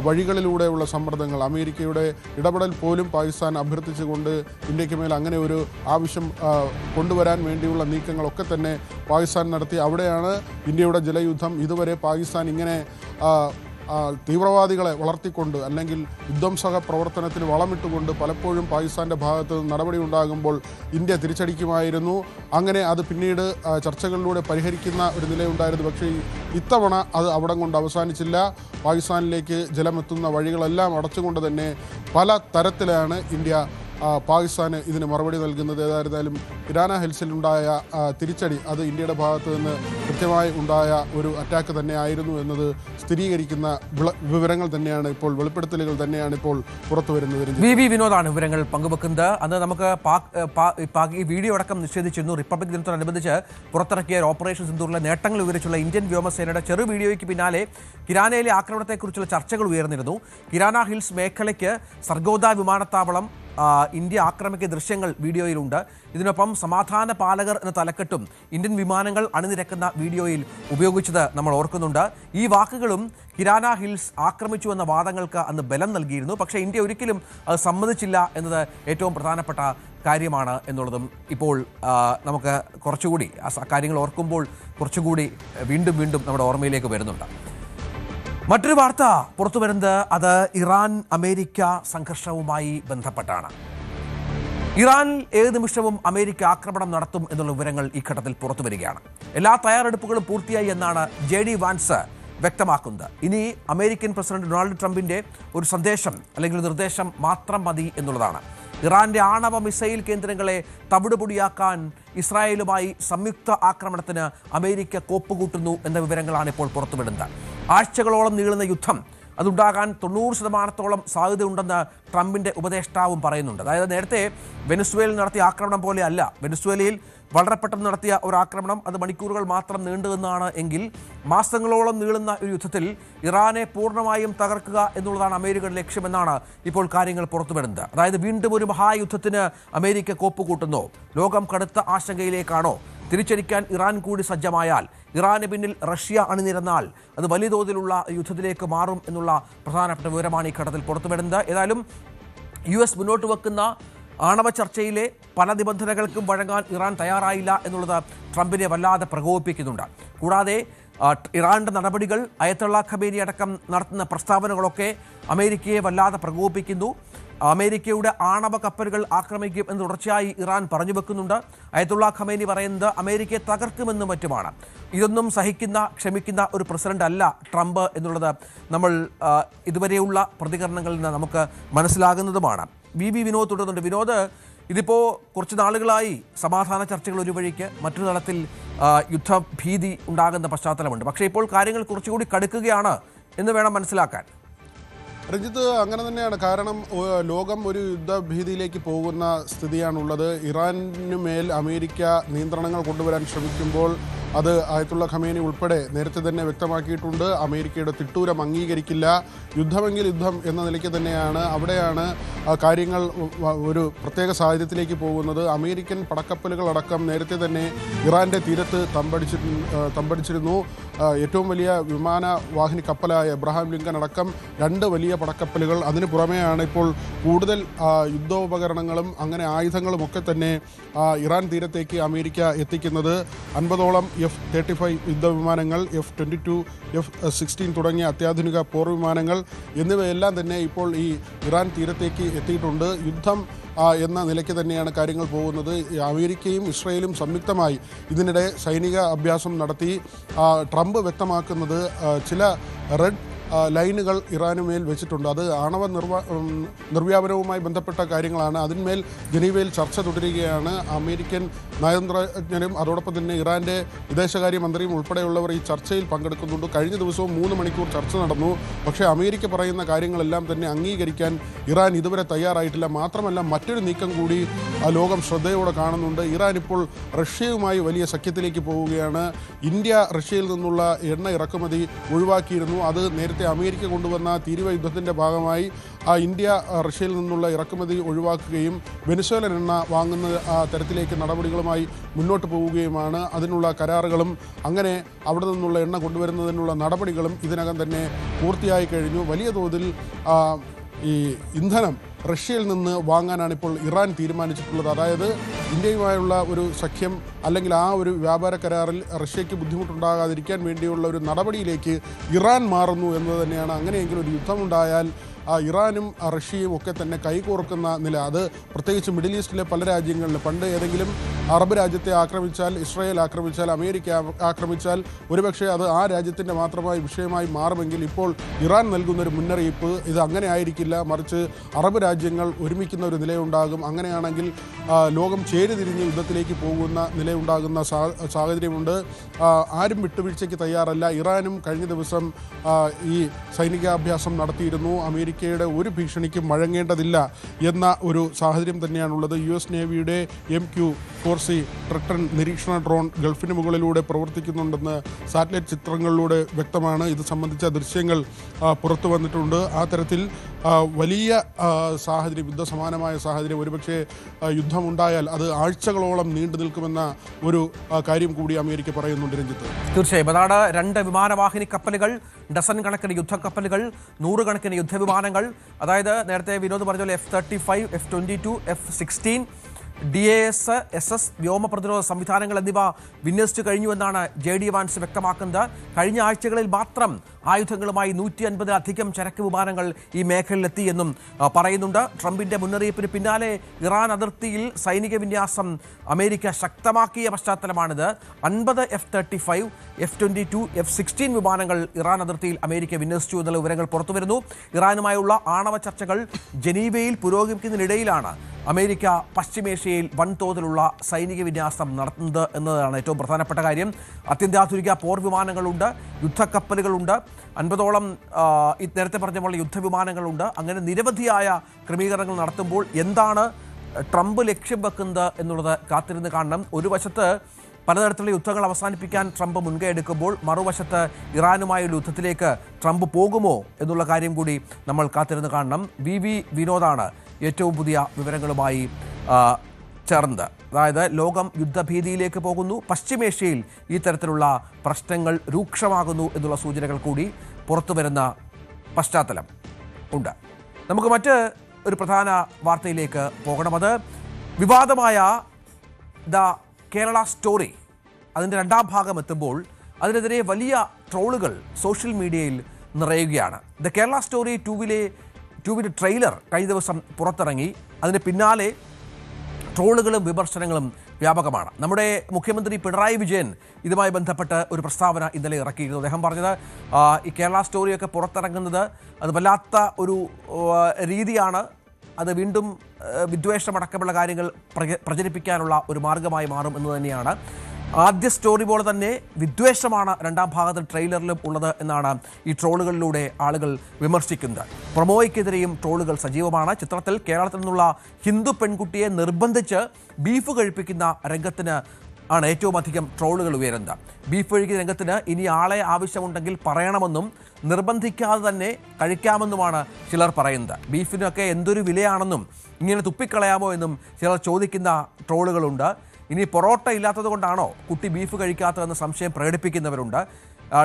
വഴികളിലൂടെയുള്ള സമ്മർദ്ദങ്ങൾ, അമേരിക്കയുടെ ഇടപെടൽ പോലും പാകിസ്ഥാൻ അഭ്യർത്ഥിച്ചുകൊണ്ട് ഇന്ത്യക്ക് മേൽ അങ്ങനെ ഒരു ആവശ്യം കൊണ്ടുവരാൻ വേണ്ടിയുള്ള നീക്കങ്ങളൊക്കെ തന്നെ പാകിസ്ഥാൻ നടത്തി. അവിടെയാണ് ഇന്ത്യയുടെ ജലയുദ്ധം. ഇതുവരെ പാകിസ്ഥാൻ ഇങ്ങനെ തീവ്രവാദികളെ വളർത്തിക്കൊണ്ട് അല്ലെങ്കിൽ വിധ്വംസക പ്രവർത്തനത്തിന് വളമിട്ടുകൊണ്ട് പലപ്പോഴും പാകിസ്ഥാൻ്റെ ഭാഗത്ത് നടപടി ഉണ്ടാകുമ്പോൾ ഇന്ത്യ തിരിച്ചടിക്കുമായിരുന്നു. അങ്ങനെ അത് പിന്നീട് ചർച്ചകളിലൂടെ പരിഹരിക്കുന്ന ഒരു നിലയുണ്ടായിരുന്നു. പക്ഷേ ഇത്തവണ അത് അവിടം കൊണ്ട് അവസാനിച്ചില്ല. പാകിസ്ഥാനിലേക്ക് ജലമെത്തുന്ന വഴികളെല്ലാം അടച്ചുകൊണ്ട് തന്നെ പല തരത്തിലാണ് ഇന്ത്യ പാകിസ്ഥാന് ഇതിന് മറുപടി നൽകുന്നത്. ഏതായിരുന്നാലും കിരാന ഹിൽസിലുണ്ടായ തിരിച്ചടി അത് ഇന്ത്യയുടെ ഭാഗത്ത് നിന്ന് കൃത്യമായി ഉണ്ടായ ഒരു അറ്റാക്ക് തന്നെയായിരുന്നു എന്നത് സ്ഥിരീകരിക്കുന്ന വിവരങ്ങൾ തന്നെയാണ് ഇപ്പോൾ, വെളിപ്പെടുത്തലുകൾ തന്നെയാണ് ഇപ്പോൾ പുറത്തു വരുന്നത്. വി വിനോദാണ് വിവരങ്ങൾ പങ്കുവെക്കുന്നത്. അന്ന് നമുക്ക് പാക് ഈ വീഡിയോ അടക്കം നിഷേധിച്ചിരുന്നു. റിപ്പബ്ലിക് ദിനത്തോടനുബന്ധിച്ച് പുറത്തിറക്കിയ ഓപ്പറേഷൻ സിന്ദൂറിലെ നേട്ടങ്ങൾ വിവരിച്ചുള്ള ഇന്ത്യൻ വ്യോമസേനയുടെ ചെറു വീഡിയോയ്ക്ക് പിന്നാലെ കിരാനയിലെ ആക്രമണത്തെക്കുറിച്ചുള്ള ചർച്ചകൾ ഉയർന്നിരുന്നു. കിരാന ഹിൽസ് മേഖലയ്ക്ക് സർഗോദ വിമാനത്താവളം ഇന്ത്യ ആക്രമിക്കുന്ന ദൃശ്യങ്ങൾ വീഡിയോയിലുണ്ട്. ഇതിനൊപ്പം സമാധാന പാലകർ എന്ന തലക്കെട്ടും ഇന്ത്യൻ വിമാനങ്ങൾ അണിനിരക്കുന്ന വീഡിയോയിൽ ഉപയോഗിച്ചത് നമ്മൾ ഓർക്കുന്നുണ്ട്. ഈ വാക്കുകളും കിരാന ഹിൽസ് ആക്രമിച്ചു എന്ന വാദങ്ങൾക്ക് അന്ന് ബലം നൽകിയിരുന്നു. പക്ഷേ ഇന്ത്യ ഒരിക്കലും അത് സമ്മതിച്ചില്ല എന്നത് ഏറ്റവും പ്രധാനപ്പെട്ട കാര്യമാണ് എന്നുള്ളതും ഇപ്പോൾ നമുക്ക് കുറച്ചുകൂടി ആ കാര്യങ്ങൾ ഓർക്കുമ്പോൾ കുറച്ചുകൂടി വീണ്ടും നമ്മുടെ ഓർമ്മയിലേക്ക് വരുന്നുണ്ട്. മറ്റൊരു വാർത്ത പുറത്തു വരുന്നത് അത് ഇറാൻ അമേരിക്ക സംഘർഷവുമായി ബന്ധപ്പെട്ടാണ്. ഇറാനിൽ ഏത് നിമിഷവും അമേരിക്ക ആക്രമണം നടത്തും എന്നുള്ള വിവരങ്ങൾ ഈ ഘട്ടത്തിൽ പുറത്തു വരികയാണ്. എല്ലാ തയ്യാറെടുപ്പുകളും പൂർത്തിയായി എന്നാണ് JD വാൻസ് വ്യക്തമാക്കുന്നത്. ഇനി അമേരിക്കൻ പ്രസിഡന്റ് ഡൊണാൾഡ് ട്രംപിന്റെ ഒരു സന്ദേശം അല്ലെങ്കിൽ നിർദ്ദേശം മാത്രം മതി എന്നുള്ളതാണ്. ഇറാന്റെ ആണവ മിസൈൽ കേന്ദ്രങ്ങളെ തവിടുപൊടിയാക്കാൻ ഇസ്രായേലുമായി സംയുക്ത ആക്രമണത്തിന് അമേരിക്ക കോപ്പുകൂട്ടുന്നു എന്ന വിവരങ്ങളാണ് ഇപ്പോൾ പുറത്തുവിടുന്നത്. ആഴ്ചകളോളം നീളുന്ന യുദ്ധം അതുണ്ടാകാൻ 90% സാധ്യതയുണ്ടെന്ന് ട്രംപിന്റെ ഉപദേഷ്ടാവും പറയുന്നുണ്ട്. അതായത് നേരത്തെ വെനസ്വേലയിൽ നടത്തിയ ആക്രമണം പോലെ അല്ല. വെനസ്വേലയിൽ വളരെ പെട്ടെന്ന് നടത്തിയ ഒരു ആക്രമണം അത് മണിക്കൂറുകൾ മാത്രം നീണ്ടുനിന്നാണ് എങ്കിൽ മാസങ്ങളോളം നീളുന്ന ഒരു യുദ്ധത്തിൽ ഇറാനെ പൂർണ്ണമായും തകർക്കുക എന്നുള്ളതാണ് അമേരിക്കയുടെ ലക്ഷ്യമെന്നാണ് ഇപ്പോൾ കാര്യങ്ങൾ പുറത്തുവരുന്നത്. അതായത് വീണ്ടും ഒരു മഹായുദ്ധത്തിന് അമേരിക്ക കോപ്പുകൂട്ടുന്നോ? ലോകം കടുത്ത ആശങ്കയിലേക്കാണോ? തിരിച്ചടിക്കാൻ ഇറാൻ കൂടി സജ്ജമായാൽ, ഇറാന് പിന്നിൽ റഷ്യ അണിനിരന്നാൽ അത് വലിയ തോതിലുള്ള യുദ്ധത്തിലേക്ക് മാറും എന്നുള്ള പ്രധാനപ്പെട്ട വിവരമാണ് ഈ ഘട്ടത്തിൽ പുറത്തുവരുന്നത്. ഏതായാലും US മുന്നോട്ട് വെക്കുന്ന ആണവ ചർച്ചയിലെ പല നിബന്ധനകൾക്കും വഴങ്ങാൻ ഇറാൻ തയ്യാറായില്ല എന്നുള്ളത് ട്രംപിനെ വല്ലാതെ പ്രകോപിപ്പിക്കുന്നുണ്ട്. കൂടാതെ ഇറാന്റെ നടപടികൾ, അയത്തുള്ള ഖമേനി അടക്കം നടത്തുന്ന പ്രസ്താവനകളൊക്കെ അമേരിക്കയെ വല്ലാതെ പ്രകോപിപ്പിക്കുന്നു. അമേരിക്കയുടെ ആണവ കപ്പലുകൾ ആക്രമിക്കും എന്ന് തുടർച്ചയായി ഇറാൻ പറഞ്ഞു വെക്കുന്നുണ്ട്. അയത്തുള്ള ഖമേനി പറയുന്നത് അമേരിക്കയെ തകർക്കുമെന്നും മറ്റുമാണ്. ഇതൊന്നും ക്ഷമിക്കുന്ന ഒരു പ്രസിഡന്റ് അല്ല ട്രംപ് എന്നുള്ളത് നമ്മൾ ഇതുവരെയുള്ള പ്രതികരണങ്ങളിൽ നിന്ന് നമുക്ക് മനസ്സിലാകുന്നതുമാണ്. വിനോദ് തുടരുന്നുണ്ട്. വിനോദ്, ഇതിപ്പോൾ കുറച്ച് നാളുകളായി സമാധാന ചർച്ചകൾ ഒരു വഴിക്ക്, മറ്റൊരു തലത്തിൽ യുദ്ധഭീതി ഉണ്ടാകുന്ന പശ്ചാത്തലമുണ്ട്. പക്ഷേ ഇപ്പോൾ കാര്യങ്ങൾ കുറച്ചുകൂടി കടുക്കുകയാണ് എന്ന് വേണം മനസ്സിലാക്കാൻ. രഞ്ജിത്ത്, അങ്ങനെ തന്നെയാണ്. കാരണം ലോകം ഒരു യുദ്ധഭീതിയിലേക്ക് പോകുന്ന സ്ഥിതിയാണുള്ളത്. ഇറാനു മേൽ അമേരിക്ക നിയന്ത്രണങ്ങൾ കൊണ്ടുവരാൻ ശ്രമിക്കുമ്പോൾ അത് അയത്തുള്ള ഖമേനി ഉൾപ്പെടെ നേരത്തെ തന്നെ വ്യക്തമാക്കിയിട്ടുണ്ട്. അമേരിക്കയുടെ തിട്ടൂരം അംഗീകരിക്കില്ല. യുദ്ധമെങ്കിൽ യുദ്ധം എന്ന നിലയ്ക്ക് തന്നെയാണ്. അവിടെയാണ് കാര്യങ്ങൾ ഒരു പ്രത്യേക പോകുന്നത്. അമേരിക്കൻ പടക്കപ്പലുകളടക്കം നേരത്തെ തന്നെ ഇറാൻ്റെ തീരത്ത് തമ്പടിച്ചിരുന്നു. ഏറ്റവും വലിയ വിമാനവാഹിനി കപ്പലായ എബ്രഹാം ലിങ്കൺ അടക്കം 2 വലിയ പടക്കപ്പലുകൾ. അതിന് പുറമെയാണ് ഇപ്പോൾ കൂടുതൽ യുദ്ധോപകരണങ്ങളും അങ്ങനെ ആയുധങ്ങളും ഒക്കെ തന്നെ ഇറാൻ തീരത്തേക്ക് അമേരിക്ക എത്തിക്കുന്നത്. 50ഓളം F-35 യുദ്ധവിമാനങ്ങൾ, F-22, F-16 തുടങ്ങിയ അത്യാധുനിക പോർ വിമാനങ്ങൾ എന്നിവയെല്ലാം തന്നെ ഇപ്പോൾ ഈ ഇറാൻ തീരത്തേക്ക് എത്തിയിട്ടുണ്ട്. യുദ്ധം എന്ന നിലയ്ക്ക് തന്നെയാണ് കാര്യങ്ങൾ പോകുന്നത്. അമേരിക്കയും ഇസ്രയേലും സംയുക്തമായി ഇതിനിടെ സൈനിക അഭ്യാസം നടത്തി. ട്രംപ് വ്യക്തമാക്കുന്നത് ചില റെഡ് ലൈനുകൾ ഇറാന് മേൽ വെച്ചിട്ടുണ്ട്. അത് ആണവ നിർവ്യാപനവുമായി ബന്ധപ്പെട്ട കാര്യങ്ങളാണ്. അതിന്മേൽ ജനീവയിൽ ചർച്ച തുടരുകയാണ്. അമേരിക്കൻ നയതന്ത്രജ്ഞരും അതോടൊപ്പം തന്നെ ഇറാൻ്റെ വിദേശകാര്യമന്ത്രിയും ഉൾപ്പെടെയുള്ളവർ ഈ ചർച്ചയിൽ പങ്കെടുക്കുന്നുണ്ട്. കഴിഞ്ഞ ദിവസവും 3 മണിക്കൂർ ചർച്ച നടന്നു. പക്ഷേ അമേരിക്ക പറയുന്ന കാര്യങ്ങളെല്ലാം തന്നെ അംഗീകരിക്കാൻ ഇറാൻ ഇതുവരെ തയ്യാറായിട്ടില്ല. മാത്രമല്ല മറ്റൊരു നീക്കം കൂടി ലോകം ശ്രദ്ധയോടെ കാണുന്നുണ്ട്. ഇറാൻ ഇപ്പോൾ റഷ്യയുമായി വലിയ സഖ്യത്തിലേക്ക് പോവുകയാണ്. ഇന്ത്യ റഷ്യയിൽ നിന്നുള്ള എണ്ണ ഇറക്കുമതി ഒഴിവാക്കിയിരുന്നു. അത് നേരത്തെ അമേരിക്ക കൊണ്ടുവന്ന തീരുവ യുദ്ധത്തിൻ്റെ ഭാഗമായി ഇന്ത്യ റഷ്യയിൽ നിന്നുള്ള ഇറക്കുമതി ഒഴിവാക്കുകയും വെനസ്വേലൻ എണ്ണ വാങ്ങുന്ന തരത്തിലേക്ക് നടപടികളുമായി മുന്നോട്ട് പോവുകയുമാണ്. അതിനുള്ള കരാറുകളും അങ്ങനെ അവിടെ നിന്നുള്ള എണ്ണ കൊണ്ടുവരുന്നതിനുള്ള നടപടികളും ഇതിനകം തന്നെ പൂർത്തിയായി കഴിഞ്ഞു. വലിയ തോതിൽ ഈ ഇന്ധനം റഷ്യയിൽ നിന്ന് വാങ്ങാനാണ് ഇപ്പോൾ ഇറാൻ തീരുമാനിച്ചിട്ടുള്ളത്. അതായത് ഇന്ത്യയുമായുള്ള ഒരു സഖ്യം അല്ലെങ്കിൽ ആ ഒരു വ്യാപാര കരാറിൽ റഷ്യയ്ക്ക് ബുദ്ധിമുട്ടുണ്ടാകാതിരിക്കാൻ വേണ്ടിയുള്ള ഒരു നടപടിയിലേക്ക് ഇറാൻ മാറുന്നു എന്നത് തന്നെയാണ്. അങ്ങനെയെങ്കിലും ഒരു യുദ്ധമുണ്ടായാൽ ഇറാനും റഷ്യയും ഒക്കെ തന്നെ കൈകോർക്കുന്ന നില, അത് പ്രത്യേകിച്ച് മിഡിൽ ഈസ്റ്റിലെ പല രാജ്യങ്ങളിൽ പണ്ട് ഏതെങ്കിലും അറബ് രാജ്യത്തെ ആക്രമിച്ചാൽ, ഇസ്രായേൽ ആക്രമിച്ചാൽ, അമേരിക്ക ആക്രമിച്ചാൽ ഒരുപക്ഷെ അത് ആ രാജ്യത്തിൻ്റെ മാത്രമായി വിഷയമായി മാറുമെങ്കിൽ ഇപ്പോൾ ഇറാൻ നൽകുന്നൊരു മുന്നറിയിപ്പ് ഇത് അങ്ങനെ ആയിരിക്കില്ല, മറിച്ച് അറബ് രാജ്യങ്ങൾ ഒരുമിക്കുന്ന ഒരു നിലയുണ്ടാകും. അങ്ങനെയാണെങ്കിൽ ലോകം ചേരിതിരിഞ്ഞ് യുദ്ധത്തിലേക്ക് പോകുന്ന നിലയുണ്ടാകുന്ന സാഹചര്യമുണ്ട്. ആരും വിട്ടുവീഴ്ചയ്ക്ക് തയ്യാറല്ല. ഇറാനും കഴിഞ്ഞ ദിവസം ഈ സൈനികാഭ്യാസം നടത്തിയിരുന്നു. അമേരിക്കയുടെ ഒരു ഭീഷണിക്കും വഴങ്ങേണ്ടതില്ല എന്ന ഒരു സാഹചര്യം തന്നെയാണുള്ളത്. US നേവിയുടെ MQ-4C ട്രിട്ടൺ നിരീക്ഷണ ഡ്രോൺ ഗൾഫിന് മുകളിലൂടെ പ്രവർത്തിക്കുന്നുണ്ടെന്ന് സാറ്റലൈറ്റ് ചിത്രങ്ങളിലൂടെ വ്യക്തമാണ്. ഇത് സംബന്ധിച്ച ദൃശ്യങ്ങൾ പുറത്തു വന്നിട്ടുണ്ട്. ആ തരത്തിൽ വലിയ സാഹചര്യം, യുദ്ധസമാനമായ സാഹചര്യം, ഒരുപക്ഷെ യുദ്ധമുണ്ടായാൽ അത് ആഴ്ചകളോളം നീണ്ടു നിൽക്കുമെന്ന ഒരു കാര്യം കൂടി അമേരിക്ക പറയുന്നുണ്ട്. രഞ്ജിത്ത്, തീർച്ചയായും അതാണ്. 2 വിമാനവാഹിനി കപ്പലുകൾ, ഡസൻ കണക്കിന് യുദ്ധക്കപ്പലുകൾ, 100 കണക്കിന് യുദ്ധവിമാനങ്ങൾ. അതായത് നേരത്തെ വിനോദ് പറഞ്ഞ പോലെ F-35, F-22, F-16, DAS, SS വ്യോമ പ്രതിരോധ സംവിധാനങ്ങൾ എന്നിവ വിന്യസിച്ചു കഴിഞ്ഞുവെന്നാണ് JD വാൻസ് വ്യക്തമാക്കുന്നത്. കഴിഞ്ഞ ആഴ്ചകളിൽ മാത്രം ആയുധങ്ങളുമായി 150-ലധികം ചരക്ക് വിമാനങ്ങൾ ഈ മേഖലയിലെത്തി എന്നും പറയുന്നുണ്ട്. ട്രംപിന്റെ മുന്നറിയിപ്പിന് പിന്നാലെ ഇറാൻ അതിർത്തിയിൽ സൈനിക വിന്യാസം അമേരിക്ക ശക്തമാക്കിയ പശ്ചാത്തലമാണിത്. 50 F-35, F-22, F-16 വിമാനങ്ങൾ ഇറാൻ അതിർത്തിയിൽ അമേരിക്ക വിന്യസിച്ചു എന്നുള്ള വിവരങ്ങൾ പുറത്തുവരുന്നു. ഇറാനുമായുള്ള ആണവ ചർച്ചകൾ ജനീവയിൽ പുരോഗമിക്കുന്നതിനിടയിലാണ് അമേരിക്ക പശ്ചിമേഷ്യയിൽ വൻതോതിലുള്ള സൈനിക വിന്യാസം നടത്തുന്നത് എന്നതാണ് ഏറ്റവും പ്രധാനപ്പെട്ട കാര്യം. അത്യന്താധുനിക പോർ വിമാനങ്ങളുണ്ട്, യുദ്ധക്കപ്പലുകളുണ്ട്, 50ഓളം നേരത്തെ പറഞ്ഞ പോലെ യുദ്ധവിമാനങ്ങളുണ്ട്. അങ്ങനെ നിരവധിയായ ക്രമീകരണങ്ങൾ നടത്തുമ്പോൾ എന്താണ് ട്രംപ് ലക്ഷ്യം വെക്കുന്നത് എന്നുള്ളത് കാത്തിരുന്ന് കാണണം. ഒരു വശത്ത് പലതരത്തിലുള്ള യുദ്ധങ്ങൾ അവസാനിപ്പിക്കാൻ ട്രംപ് മുൻകൈ എടുക്കുമ്പോൾ മറുവശത്ത് ഇറാനുമായുള്ള യുദ്ധത്തിലേക്ക് ട്രംപ് പോകുമോ എന്നുള്ള കാര്യം കൂടി നമ്മൾ കാത്തിരുന്ന് കാണണം. VV വിനോദാണ് ഏറ്റവും പുതിയ വിവരങ്ങളുമായി ചേർന്നത്. അതായത് ലോകം യുദ്ധഭീതിയിലേക്ക് പോകുന്നു, പശ്ചിമേഷ്യയിൽ ഈ തരത്തിലുള്ള പ്രശ്നങ്ങൾ രൂക്ഷമാകുന്നു എന്നുള്ള സൂചനകൾ കൂടി പുറത്തു വരുന്ന പശ്ചാത്തലം ഉണ്ട്. നമുക്ക് മറ്റ് ഒരു പ്രധാന വാർത്തയിലേക്ക് പോകണം. അത് വിവാദമായ ദ കേരള സ്റ്റോറി, അതിൻ്റെ 2ാം ഭാഗം എത്തുമ്പോൾ അതിനെതിരെ വലിയ ട്രോളുകൾ സോഷ്യൽ മീഡിയയിൽ നിറയുകയാണ്. ദ കേരള സ്റ്റോറി 2വിൻ്റെ ട്രെയിലർ കഴിഞ്ഞ ദിവസം പുറത്തിറങ്ങി. അതിന് പിന്നാലെ ട്രോളുകളും വിമർശനങ്ങളും വ്യാപകമാണ്. നമ്മുടെ മുഖ്യമന്ത്രി പിണറായി വിജയൻ ഇതുമായി ബന്ധപ്പെട്ട് ഒരു പ്രസ്താവന ഇന്നലെ ഇറക്കിയിരുന്നു. അദ്ദേഹം പറഞ്ഞത് ഈ കേരള സ്റ്റോറിയൊക്കെ പുറത്തിറങ്ങുന്നത് അത് വല്ലാത്ത ഒരു രീതിയാണ്, അത് വീണ്ടും വിദ്വേഷമടക്കമുള്ള കാര്യങ്ങൾ പ്രചരിപ്പിക്കാനുള്ള ഒരു മാർഗമായി മാറും എന്ന് തന്നെയാണ്. ആദ്യ സ്റ്റോറി പോലെ തന്നെ വിദ്വേഷമാണ് 2ാം ഭാഗത്ത് ട്രെയിലറിലും ഉള്ളത് എന്നാണ് ഈ ട്രോളുകളിലൂടെ ആളുകൾ വിമർശിക്കുന്നത്. പ്രൊമോയ്ക്കെതിരെയും ട്രോളുകൾ സജീവമാണ്. ചിത്രത്തിൽ കേരളത്തിൽ നിന്നുള്ള ഹിന്ദു പെൺകുട്ടിയെ നിർബന്ധിച്ച് ബീഫ് കഴിപ്പിക്കുന്ന രംഗത്തിന് ആണ് ഏറ്റവും അധികം ട്രോളുകൾ ഉയരുന്നത്. ബീഫ് കഴിക്കുന്ന രംഗത്തിന് ഇനി ആളെ ആവശ്യമുണ്ടെങ്കിൽ പറയണമെന്നും നിർബന്ധിക്കാതെ തന്നെ കഴിക്കാമെന്നുമാണ് ചിലർ പറയുന്നത്. ബീഫിനൊക്കെ എന്തൊരു വിലയാണെന്നും ഇങ്ങനെ തുപ്പിക്കളയാമോ എന്നും ചിലർ ചോദിക്കുന്ന ട്രോളുകളുണ്ട്. ഇനി പൊറോട്ട ഇല്ലാത്തത് കൊണ്ടാണോ കുട്ടി ബീഫ് കഴിക്കാത്തതെന്ന് സംശയം പ്രകടിപ്പിക്കുന്നവരുണ്ട്.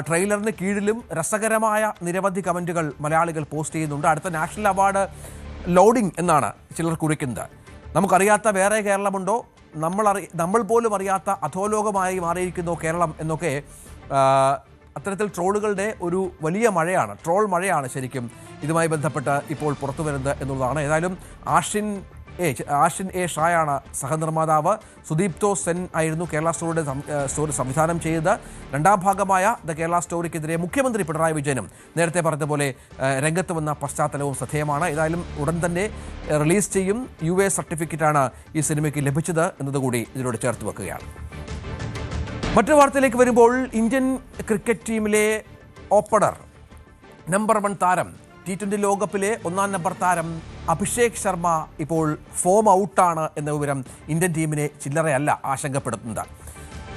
ട്രെയിലറിന് കീഴിലും രസകരമായ നിരവധി കമൻറ്റുകൾ മലയാളികൾ പോസ്റ്റ് ചെയ്യുന്നുണ്ട്. അടുത്ത നാഷണൽ അവാർഡ് ലോഡിംഗ് എന്നാണ് ചിലർ കുറിക്കുന്നത്. നമുക്കറിയാത്ത വേറെ കേരളമുണ്ടോ, നമ്മൾ പോലും അറിയാത്ത അധോലോകമായി മാറിയിരിക്കുന്നു കേരളം എന്നൊക്കെ അത്തരത്തിൽ ട്രോളുകളുടെ ഒരു വലിയ മഴയാണ്, ട്രോൾ മഴയാണ് ശരിക്കും ഇതുമായി ബന്ധപ്പെട്ട് ഇപ്പോൾ പുറത്തു വരുന്നത് എന്നുള്ളതാണ്. ഏതായാലും ആഷിൻ എ ഷായാണ് സഹനിർമ്മാതാവ്. സുദീപ്തോ സെൻ ആയിരുന്നു കേരള സ്റ്റോറി സംവിധാനം ചെയ്തത്. രണ്ടാം ഭാഗമായ ദ കേരള സ്റ്റോറിക്കെതിരെ മുഖ്യമന്ത്രി പിണറായി വിജയനും നേരത്തെ പറഞ്ഞതുപോലെ രംഗത്ത് വന്ന പശ്ചാത്തലവും ശ്രദ്ധേയമാണ്. ഏതായാലും ഉടൻ തന്നെ റിലീസ് ചെയ്യും. UA സർട്ടിഫിക്കറ്റാണ് ഈ സിനിമയ്ക്ക് ലഭിച്ചത് എന്നതുകൂടി ഇതിലൂടെ ചേർത്ത് വെക്കുകയാണ്. മറ്റൊരു വാർത്തയിലേക്ക് വരുമ്പോൾ ഇന്ത്യൻ ക്രിക്കറ്റ് ടീമിലെ ഓപ്പണർ നമ്പർ 1 താരം T20 ലോകകപ്പിലെ 1ാം നമ്പർ താരം അഭിഷേക് ശർമ്മ ഇപ്പോൾ ഫോം ഔട്ടാണ് എന്ന വിവരം ഇന്ത്യൻ ടീമിനെ ചില്ലറയല്ല ആശങ്കപ്പെടുത്തുന്നത്.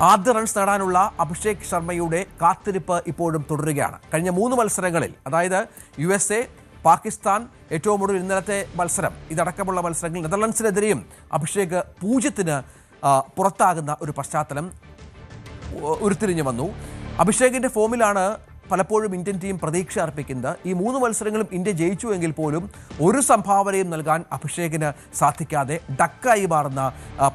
ആദ്യ റൺസ് നേടാനുള്ള അഭിഷേക് ശർമ്മയുടെ കാത്തിരിപ്പ് ഇപ്പോഴും തുടരുകയാണ്. കഴിഞ്ഞ 3 മത്സരങ്ങളിൽ, അതായത് USA, പാകിസ്ഥാൻ, ഏറ്റവും ഒടുവിൽ ഇന്നലത്തെ മത്സരം, ഇതടക്കമുള്ള മത്സരങ്ങളിൽ നെതർലൻഡ്സിനെതിരെയും അഭിഷേക് 0-ന് പുറത്താകുന്ന ഒരു പശ്ചാത്തലം ഉരുത്തിരിഞ്ഞു വന്നു. അഭിഷേകിൻ്റെ ഫോമിലാണ് പലപ്പോഴും ഇന്ത്യൻ ടീം പ്രതീക്ഷ അർപ്പിക്കുന്നത്. ഈ 3 മത്സരങ്ങളും ഇന്ത്യ ജയിച്ചു എങ്കിൽ പോലും ഒരു സംഭാവനയും നൽകാൻ അഭിഷേകിന് സാധിക്കാതെ ഡക്കായി മാറുന്ന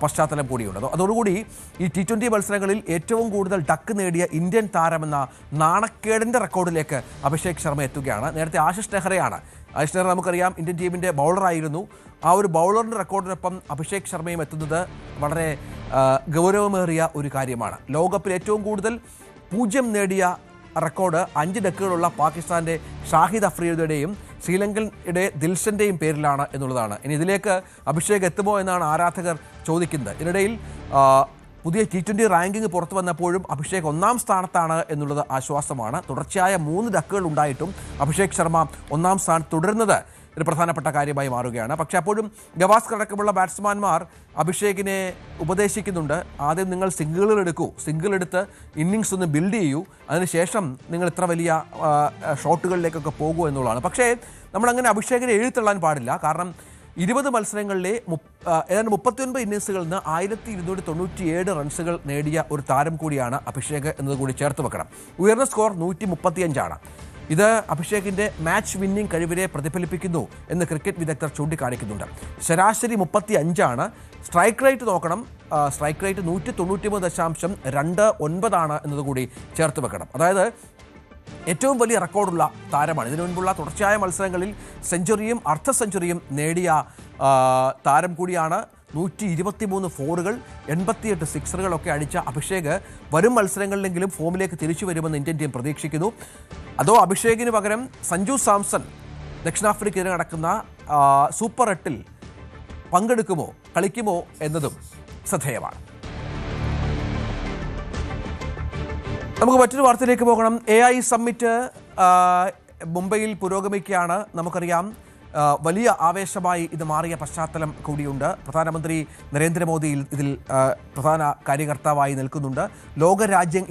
പശ്ചാത്തലം കൂടിയുണ്ട്. അതോടുകൂടി ഈ T20 മത്സരങ്ങളിൽ ഏറ്റവും കൂടുതൽ ഡക്ക് നേടിയ ഇന്ത്യൻ താരമെന്ന നാണക്കേടിൻ്റെ റെക്കോർഡിലേക്ക് അഭിഷേക് ശർമ്മ എത്തുകയാണ്. നേരത്തെ ആശിഷ് നെഹ്റയാണ്. ആശിഷ് നെഹ്റ നമുക്കറിയാം ഇന്ത്യൻ ടീമിൻ്റെ ബൗളറായിരുന്നു. ആ ഒരു ബൗളറിൻ്റെ റെക്കോർഡിനൊപ്പം അഭിഷേക് ശർമ്മയും എത്തുന്നത് വളരെ ഗൗരവമേറിയ ഒരു കാര്യമാണ്. ലോകകപ്പിൽ ഏറ്റവും കൂടുതൽ 0 നേടിയ റെക്കോർഡ് 5 ഡക്കുകളുള്ള പാകിസ്ഥാൻ്റെ ഷാഹിദ് അഫ്രീദിയുടെയും ശ്രീലങ്കയുടെ ദിൽഷൻ്റെയും പേരിലാണ് എന്നുള്ളതാണ്. ഇനി ഇതിലേക്ക് അഭിഷേക് എത്തുമോ എന്നാണ് ആരാധകർ ചോദിക്കുന്നത്. ഇതിനിടയിൽ പുതിയ T20 റാങ്കിങ് പുറത്തു വന്നപ്പോഴും അഭിഷേക് 1ാം സ്ഥാനത്താണ് എന്നുള്ളത് ആശ്വാസമാണ്. തുടർച്ചയായ 3 ഡക്കുകൾ ഉണ്ടായിട്ടും അഭിഷേക് ശർമ്മ 1ാം സ്ഥാനത്ത് തുടരുന്നത് ഒരു പ്രധാനപ്പെട്ട കാര്യമായി മാറുകയാണ്. പക്ഷേ അപ്പോഴും ഗവാസ്കർ അടക്കമുള്ള ബാറ്റ്സ്മാൻമാർ അഭിഷേകിനെ ഉപദേശിക്കുന്നുണ്ട്. ആദ്യം നിങ്ങൾ സിംഗിൾ എടുത്ത് ഇന്നിങ്സ് ഒന്ന് ബിൽഡ് ചെയ്യൂ, അതിനുശേഷം നിങ്ങൾ ഇത്ര വലിയ ഷോട്ടുകളിലേക്കൊക്കെ പോകൂ എന്നുള്ളതാണ്. പക്ഷേ നമ്മളങ്ങനെ അഭിഷേകിനെ എഴുതിത്തള്ളാൻ പാടില്ല. കാരണം 20 മത്സരങ്ങളിലെ ഏതാണ്ട് 39 ഇന്നിങ്സുകളിൽ നിന്ന് 1297 റൺസുകൾ നേടിയ ഒരു താരം കൂടിയാണ് അഭിഷേക് എന്നതുകൂടി ചേർത്ത് വെക്കണം. ഉയർന്ന സ്കോർ 135ആണ്. ഇത് അഭിഷേകിൻ്റെ മാച്ച് വിന്നിംഗ് കഴിവിനെ പ്രതിഫലിപ്പിക്കുന്നു എന്ന് ക്രിക്കറ്റ് വിദഗ്ധർ ചൂണ്ടിക്കാണിക്കുന്നുണ്ട്. ശരാശരി 35ആണ്. സ്ട്രൈക്ക് റേറ്റ് നോക്കണം. സ്ട്രൈക്ക് റേറ്റ് 193.29 എന്നതുകൂടി ചേർത്ത് വെക്കണം. അതായത് ഏറ്റവും വലിയ റെക്കോർഡുള്ള താരമാണ്. ഇതിനു മുൻപുള്ള തുടർച്ചയായ മത്സരങ്ങളിൽ സെഞ്ചുറിയും അർദ്ധ സെഞ്ചുറിയും നേടിയ താരം കൂടിയാണ്. 123 ഫോറുകൾ, 88 സിക്സറുകളൊക്കെ അടിച്ച അഭിഷേക് വരും മത്സരങ്ങളിലെങ്കിലും ഫോമിലേക്ക് തിരിച്ചു വരുമെന്ന് ഇന്ത്യൻ ടീം പ്രതീക്ഷിക്കുന്നു. അതോ അഭിഷേകിന് പകരം സഞ്ജു സാംസൺ ദക്ഷിണാഫ്രിക്കയിൽ നടക്കുന്ന സൂപ്പർ 8-ൽ കളിക്കുമോ എന്നതും ശ്രദ്ധേയമാണ്. നമുക്ക് മറ്റൊരു വാർത്തയിലേക്ക് പോകണം. AI സമ്മിറ്റ് മുംബൈയിൽ പുരോഗമിക്കുകയാണ്. നമുക്കറിയാം വലിയ ആവേശമായി ഇത് മാറിയ പശ്ചാത്തലം കൂടിയുണ്ട്. പ്രധാനമന്ത്രി നരേന്ദ്രമോദി ഇതിൽ പ്രധാന കാര്യകർത്താവായി നിൽക്കുന്നുണ്ട്.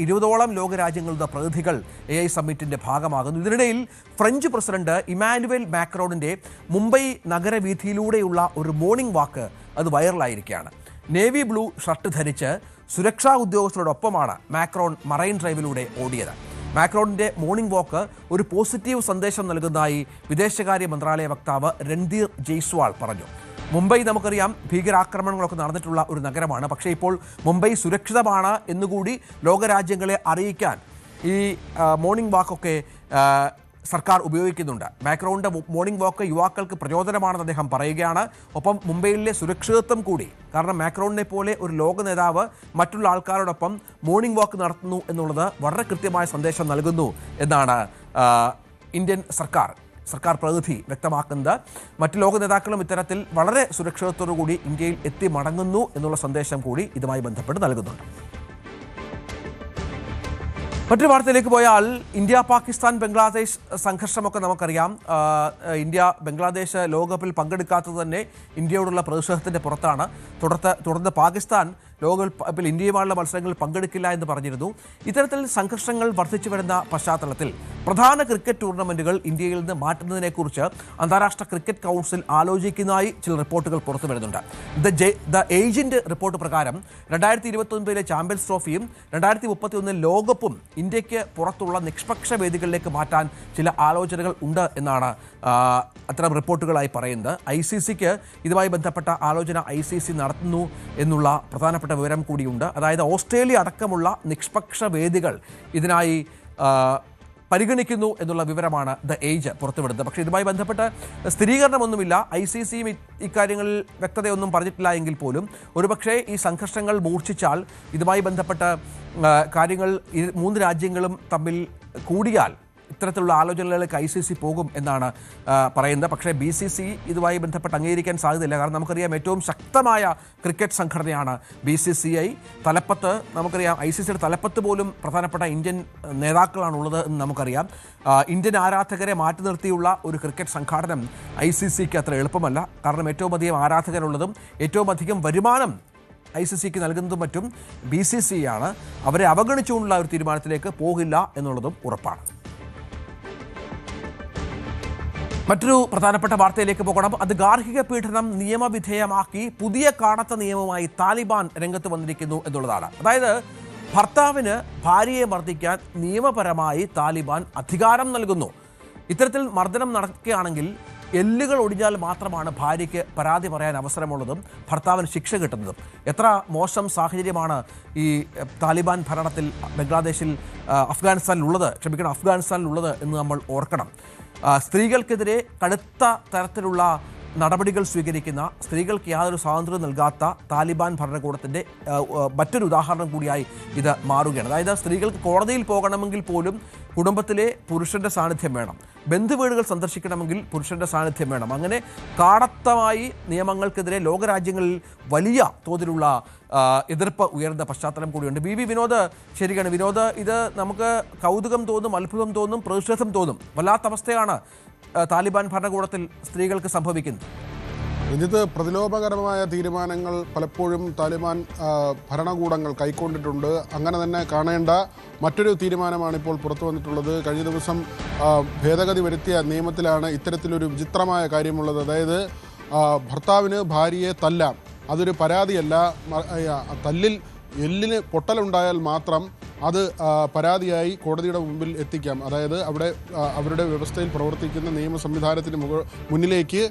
20ഓളം ലോകരാജ്യങ്ങളുടെ പ്രതിനിധികൾ AI സമ്മിറ്റിൻ്റെ ഭാഗമാകുന്നു. ഇതിനിടയിൽ ഫ്രഞ്ച് പ്രസിഡന്റ് ഇമാനുവൽ മാക്രോണിൻ്റെ മുംബൈ നഗരവീഥിയിലൂടെയുള്ള ഒരു മോർണിംഗ് വാക്ക് അത് വൈറലായിരിക്കുകയാണ്. നേവി ബ്ലൂ ഷർട്ട് ധരിച്ച് സുരക്ഷാ ഉദ്യോഗസ്ഥരോടൊപ്പമാണ് മാക്രോൺ മറൈൻ ഡ്രൈവിലൂടെ ഓടിയത്. മാക്രോണിൻ്റെ മോർണിംഗ് വാക്ക് ഒരു പോസിറ്റീവ് സന്ദേശം നൽകുന്നതായി വിദേശകാര്യ മന്ത്രാലയ വക്താവ് രൺധീർ ജയ്സ്വാൾ പറഞ്ഞു. മുംബൈ നമുക്കറിയാം ഭീകരാക്രമണങ്ങളൊക്കെ നടന്നിട്ടുള്ള ഒരു നഗരമാണ്. പക്ഷേ ഇപ്പോൾ മുംബൈ സുരക്ഷിതമാണ് എന്നുകൂടി ലോകരാജ്യങ്ങളെ അറിയിക്കാൻ ഈ മോർണിംഗ് വാക്കൊക്കെ സർക്കാർ ഉപയോഗിക്കുന്നുണ്ട്. മാക്രോണിൻ്റെ മോർണിംഗ് വാക്ക് യുവാക്കൾക്ക് പ്രചോദനമാണെന്ന് അദ്ദേഹം പറയുകയാണ്. ഒപ്പം മുംബൈയിലെ സുരക്ഷിതത്വം കൂടി, കാരണം മാക്രോണിനെ പോലെ ഒരു ലോക നേതാവ് മറ്റുള്ള ആൾക്കാരോടൊപ്പം മോർണിംഗ് വാക്ക് നടത്തുന്നു എന്നുള്ളത് വളരെ കൃത്യമായ സന്ദേശം നൽകുന്നു എന്നാണ് ഇന്ത്യൻ സർക്കാർ പ്രതിനിധി വ്യക്തമാക്കുന്നത്. മറ്റു ലോക നേതാക്കളും ഇത്തരത്തിൽ വളരെ സുരക്ഷിതത്തോടു കൂടി ഇന്ത്യയിൽ എത്തി മടങ്ങുന്നു എന്നുള്ള സന്ദേശം കൂടി ഇതുമായി ബന്ധപ്പെട്ട് നൽകുന്നുണ്ട്. മറ്റൊരു വാർത്തയിലേക്ക് പോയാൽ ഇന്ത്യ പാകിസ്ഥാൻ ബംഗ്ലാദേശ് സംഘർഷമൊക്കെ നമുക്കറിയാം. ഇന്ത്യ ബംഗ്ലാദേശ് ലോകകപ്പിൽ പങ്കെടുക്കാത്തത് തന്നെ ഇന്ത്യയോടുള്ള പ്രതിഷേധത്തിൻ്റെ പുറത്താണ്. തുടർന്ന് പാകിസ്ഥാൻ ലോകകപ്പിൽ ഇന്ത്യയുമായുള്ള മത്സരങ്ങളിൽ പങ്കെടുക്കില്ല എന്ന് പറഞ്ഞിരുന്നു. ഇത്തരത്തിൽ സംഘർഷങ്ങൾ വർദ്ധിച്ചു വരുന്ന പശ്ചാത്തലത്തിൽ പ്രധാന ക്രിക്കറ്റ് ടൂർണമെൻറ്റുകൾ ഇന്ത്യയിൽ നിന്ന് മാറ്റുന്നതിനെക്കുറിച്ച് അന്താരാഷ്ട്ര ക്രിക്കറ്റ് കൗൺസിൽ ആലോചിക്കുന്നതായി ചില റിപ്പോർട്ടുകൾ പുറത്തു വരുന്നുണ്ട്. ദ ഏജന്റ് റിപ്പോർട്ട് പ്രകാരം 2029 ചാമ്പ്യൻസ് ട്രോഫിയും 2031 ലോകകപ്പും ഇന്ത്യക്ക് പുറത്തുള്ള നിഷ്പക്ഷ വേദികളിലേക്ക് മാറ്റാൻ ചില ആലോചനകൾ ഉണ്ട് എന്നാണ് അത്തരം റിപ്പോർട്ടുകളായി പറയുന്നത്. ICCക്ക് ഇതുമായി ബന്ധപ്പെട്ട ആലോചന ICC നടത്തുന്നു എന്നുള്ള പ്രധാനപ്പെട്ട വിവരം കൂടിയുണ്ട്. അതായത് ഓസ്ട്രേലിയ അടക്കമുള്ള നിഷ്പക്ഷ വേദികൾ ഇതിനായി പരിഗണിക്കുന്നു എന്നുള്ള വിവരമാണ് ദ ഏജ് പുറത്തുവിടുന്നത്. പക്ഷേ ഇതുമായി ബന്ധപ്പെട്ട് സ്ഥിരീകരണമൊന്നുമില്ല. ICC ഇക്കാര്യങ്ങളിൽ വ്യക്തതയൊന്നും പറഞ്ഞിട്ടില്ല എങ്കിൽ പോലും ഒരുപക്ഷേ ഈ സംഘർഷങ്ങൾ മൂർച്ഛിച്ചാൽ ഇതുമായി ബന്ധപ്പെട്ട കാര്യങ്ങൾ 3 രാജ്യങ്ങളും തമ്മിൽ കൂടിയാൽ ഇത്തരത്തിലുള്ള ആലോചനകളിലേക്ക് ICC പോകും എന്നാണ് പറയുന്നത്. പക്ഷേ BCC ഇതുമായി ബന്ധപ്പെട്ട് അംഗീകരിക്കാൻ സാധ്യതയില്ല. കാരണം നമുക്കറിയാം ഏറ്റവും ശക്തമായ ക്രിക്കറ്റ് സംഘടനയാണ് BCCI. തലപ്പത്ത് നമുക്കറിയാം ICCയുടെ തലപ്പത്ത് പോലും പ്രധാനപ്പെട്ട ഇന്ത്യൻ നേതാക്കളാണുള്ളത് എന്ന് നമുക്കറിയാം. ഇന്ത്യൻ ആരാധകരെ മാറ്റി നിർത്തിയുള്ള ഒരു ക്രിക്കറ്റ് സംഘാടനം ICCക്ക് അത്ര എളുപ്പമല്ല. കാരണം ഏറ്റവും അധികം ആരാധകരുള്ളതും ഏറ്റവും അധികം വരുമാനം ICCക്ക് നൽകുന്നതും മറ്റും BCCI ആണ്. അവരെ അവഗണിച്ചുകൊണ്ടുള്ള ഒരു തീരുമാനത്തിലേക്ക് പോകില്ല എന്നുള്ളതും ഉറപ്പാണ്. മറ്റൊരു പ്രധാനപ്പെട്ട വാർത്തയിലേക്ക് പോകണം. അത് ഗാർഹിക പീഡനം നിയമവിധേയമാക്കി പുതിയ കാണത്ത നിയമവുമായി താലിബാൻ രംഗത്ത് വന്നിരിക്കുന്നു എന്നുള്ളതാണ്. അതായത് ഭർത്താവിന് ഭാര്യയെ മർദ്ദിക്കാൻ നിയമപരമായി താലിബാൻ അധികാരം നൽകുന്നു. ഇത്തരത്തിൽ മർദ്ദനം നടക്കുകയാണെങ്കിൽ എല്ലുകൾ ഒടിഞ്ഞാൽ മാത്രമാണ് ഭാര്യയ്ക്ക് പരാതി പറയാൻ അവസരമുള്ളതും ഭർത്താവിന് ശിക്ഷ കിട്ടുന്നതും. എത്ര മോശം സാഹചര്യമാണ് ഈ താലിബാൻ ഭരണത്തിൽ അഫ്ഗാനിസ്ഥാനിലുള്ളത് എന്ന് നമ്മൾ ഓർക്കണം. സ്ത്രീകൾക്കെതിരെ കടുത്ത തരത്തിലുള്ള നടപടികൾ സ്വീകരിക്കുന്ന, സ്ത്രീകൾക്ക് യാതൊരു സ്വാതന്ത്ര്യവും നൽകാത്ത താലിബാൻ ഭരണകൂടത്തിൻ്റെ മറ്റൊരു ഉദാഹരണം കൂടിയായി ഇത് മാറുകയാണ്. അതായത് സ്ത്രീകൾക്ക് കോടതിയിൽ പോകണമെങ്കിൽ പോലും കുടുംബത്തിലെ പുരുഷൻ്റെ സാന്നിധ്യം വേണം, ബന്ധുവീടുകൾ സന്ദർശിക്കണമെങ്കിൽ പുരുഷൻ്റെ സാന്നിധ്യം വേണം. അങ്ങനെ കാടത്തമായി നിയമങ്ങൾക്കെതിരെ ലോകരാജ്യങ്ങളിൽ വലിയ തോതിലുള്ള എതിർപ്പ് ഉയർന്ന പശ്ചാത്തലം കൂടിയുണ്ട്. BV വിനോദ് ശരിയാണ്. വിനോദ്, ഇത് നമുക്ക് കൗതുകം തോന്നും, അത്ഭുതം തോന്നും, പ്രതിഷേധം തോന്നും. വല്ലാത്ത അവസ്ഥയാണ് താലിബാൻ ഭരണകൂടത്തിൽ സ്ത്രീകൾക്ക് സംഭവിക്കുന്നത്. രഞ്ജിത്ത്, പ്രതിലോഭകരമായ തീരുമാനങ്ങൾ പലപ്പോഴും താലിബാൻ ഭരണകൂടങ്ങൾ കൈക്കൊണ്ടിട്ടുണ്ട്. അങ്ങനെ തന്നെ കാണേണ്ട മറ്റൊരു തീരുമാനമാണ് ഇപ്പോൾ പുറത്തു വന്നിട്ടുള്ളത്. കഴിഞ്ഞ ദിവസം ഭേദഗതി വരുത്തിയ നിയമത്തിലാണ് ഇത്തരത്തിലൊരു വിചിത്രമായ കാര്യമുള്ളത്. അതായത് ഭർത്താവിന് ഭാര്യയെ തല്ലാം, അതൊരു പരാതിയല്ല. തല്ലിൽ എല്ലിന് പൊട്ടലുണ്ടായാൽ മാത്രം അത് പരാതിയായി കോടതിയുടെ മുമ്പിൽ എത്തിക്കാം. അതായത് അവരുടെ വ്യവസ്ഥയിൽ പ്രവർത്തിക്കുന്ന നിയമ സംവിധാനത്തിന് മുന്നിലേക്ക്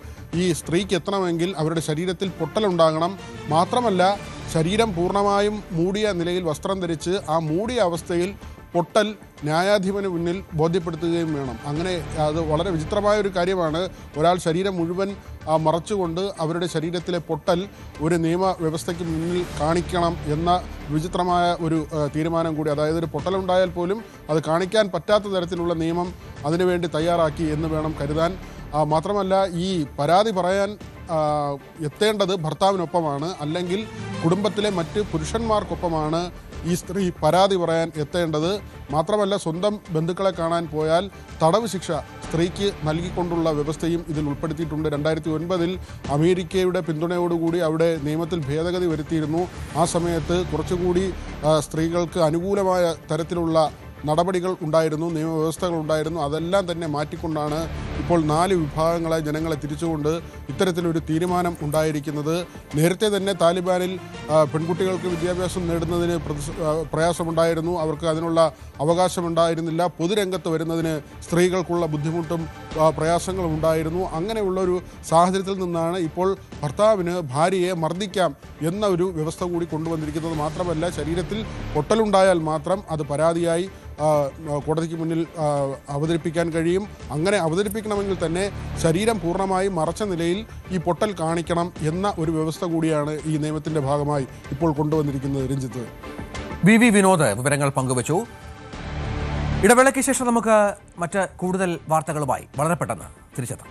ഈ സ്ത്രീക്ക് എത്തണമെങ്കിൽ അവരുടെ ശരീരത്തിൽ പൊട്ടലുണ്ടാകണം. മാത്രമല്ല, ശരീരം പൂർണ്ണമായും മൂടിയ നിലയിൽ വസ്ത്രം ധരിച്ച് ആ മൂടിയ അവസ്ഥയിൽ പൊട്ടൽ ന്യായാധിപന് മുന്നിൽ ബോധ്യപ്പെടുത്തുകയും വേണം. അങ്ങനെ അത് വളരെ വിചിത്രമായ ഒരു കാര്യമാണ്. ഒരാൾ ശരീരം മുഴുവൻ മറച്ചുകൊണ്ട് അവരുടെ ശരീരത്തിലെ പൊട്ടൽ ഒരു നിയമ വ്യവസ്ഥയ്ക്ക് മുന്നിൽ കാണിക്കണം എന്ന വിചിത്രമായ ഒരു തീരുമാനം കൂടി. അതായത് ഒരു പൊട്ടലുണ്ടായാൽ പോലും അത് കാണിക്കാൻ പറ്റാത്ത തരത്തിലുള്ള നിയമം അതിനുവേണ്ടി തയ്യാറാക്കി എന്ന് വേണം കരുതാൻ. മാത്രമല്ല, ഈ പരാതി പറയാൻ എത്തേണ്ടത് ഭർത്താവിനൊപ്പമാണ്, അല്ലെങ്കിൽ കുടുംബത്തിലെ മറ്റ് പുരുഷന്മാർക്കൊപ്പമാണ് ഈ സ്ത്രീ പരാതി പറയാൻ എത്തേണ്ടത്. മാത്രമല്ല, സ്വന്തം ബന്ധുക്കളെ കാണാൻ പോയാൽ തടവ് ശിക്ഷ സ്ത്രീക്ക് നൽകിക്കൊണ്ടുള്ള വ്യവസ്ഥയും ഇതിൽ ഉൾപ്പെടുത്തിയിട്ടുണ്ട്. 2009 അമേരിക്കയുടെ പിന്തുണയോടുകൂടി അവിടെ നിയമത്തിൽ ഭേദഗതി വരുത്തിയിരുന്നു. ആ സമയത്ത് കുറച്ചുകൂടി സ്ത്രീകൾക്ക് അനുകൂലമായ തരത്തിലുള്ള നടപടികൾ ഉണ്ടായിരുന്നു, നിയമവ്യവസ്ഥകൾ ഉണ്ടായിരുന്നു. അതെല്ലാം തന്നെ മാറ്റിക്കൊണ്ടാണ് ഇപ്പോൾ 4 വിഭാഗങ്ങളായി ജനങ്ങളെ തിരിച്ചുകൊണ്ട് ഇത്തരത്തിലൊരു തീരുമാനം ഉണ്ടായിരിക്കുന്നത്. നേരത്തെ തന്നെ താലിബാനിൽ പെൺകുട്ടികൾക്ക് വിദ്യാഭ്യാസം നേടുന്നതിന് പ്രയാസമുണ്ടായിരുന്നു, അവർക്ക് അതിനുള്ള അവകാശമുണ്ടായിരുന്നില്ല. പൊതുരംഗത്ത് വരുന്നതിന് സ്ത്രീകൾക്കുള്ള ബുദ്ധിമുട്ടും പ്രയാസങ്ങളും ഉണ്ടായിരുന്നു. അങ്ങനെയുള്ളൊരു സാഹചര്യത്തിൽ നിന്നാണ് ഇപ്പോൾ ഭർത്താവിന് ഭാര്യയെ മർദ്ദിക്കാം എന്ന ഒരു വ്യവസ്ഥ കൂടി കൊണ്ടുവന്നിരിക്കുന്നത്. മാത്രമല്ല, ശരീരത്തിൽ പൊട്ടലുണ്ടായാൽ മാത്രം അത് പരാതിയായി കോടതിക്ക് മുന്നിൽ അവതരിപ്പിക്കാൻ കഴിയും. അങ്ങനെ അവതരിപ്പിക്കണമെങ്കിൽ തന്നെ ശരീരം പൂർണ്ണമായി മറച്ച നിലയിൽ ഈ പൊട്ടൽ കാണിക്കണം എന്ന ഒരു വ്യവസ്ഥ കൂടിയാണ് ഈ നിയമത്തിൻ്റെ ഭാഗമായി ഇപ്പോൾ കൊണ്ടുവന്നിരിക്കുന്നത്. രഞ്ജിത്ത്, BV വിനോദ് വിവരങ്ങൾ പങ്കുവച്ചു. ഇടവേളയ്ക്ക് ശേഷം നമുക്ക് മറ്റ് കൂടുതൽ വാർത്തകളുമായി വളരെ പെട്ടെന്ന് തിരിച്ചെത്താം.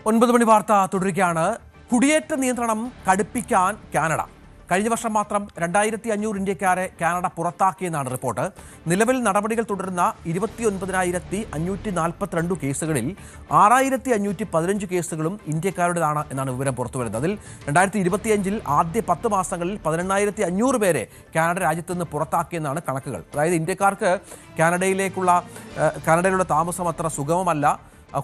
9 മണി വാർത്ത തുടരുകയാണ്. കുടിയേറ്റ നിയന്ത്രണം കടുപ്പിക്കാൻ കാനഡ. കഴിഞ്ഞ വർഷം മാത്രം 2500 ഇന്ത്യക്കാരെ കാനഡ പുറത്താക്കിയെന്നാണ് റിപ്പോർട്ട്. നിലവിൽ നടപടികൾ തുടരുന്ന 29,542 കേസുകളിൽ 6,515 കേസുകളും ഇന്ത്യക്കാരുടേതാണ് എന്നാണ് വിവരം പുറത്തുവരുന്നത്. അതിൽ 2025 ആദ്യ 10 മാസങ്ങളിൽ 18,500 പേരെ കാനഡ രാജ്യത്ത് നിന്ന് പുറത്താക്കിയെന്നാണ് കണക്കുകൾ. അതായത് ഇന്ത്യക്കാർക്ക് കാനഡയിലുള്ള താമസം അത്ര സുഗമമല്ല,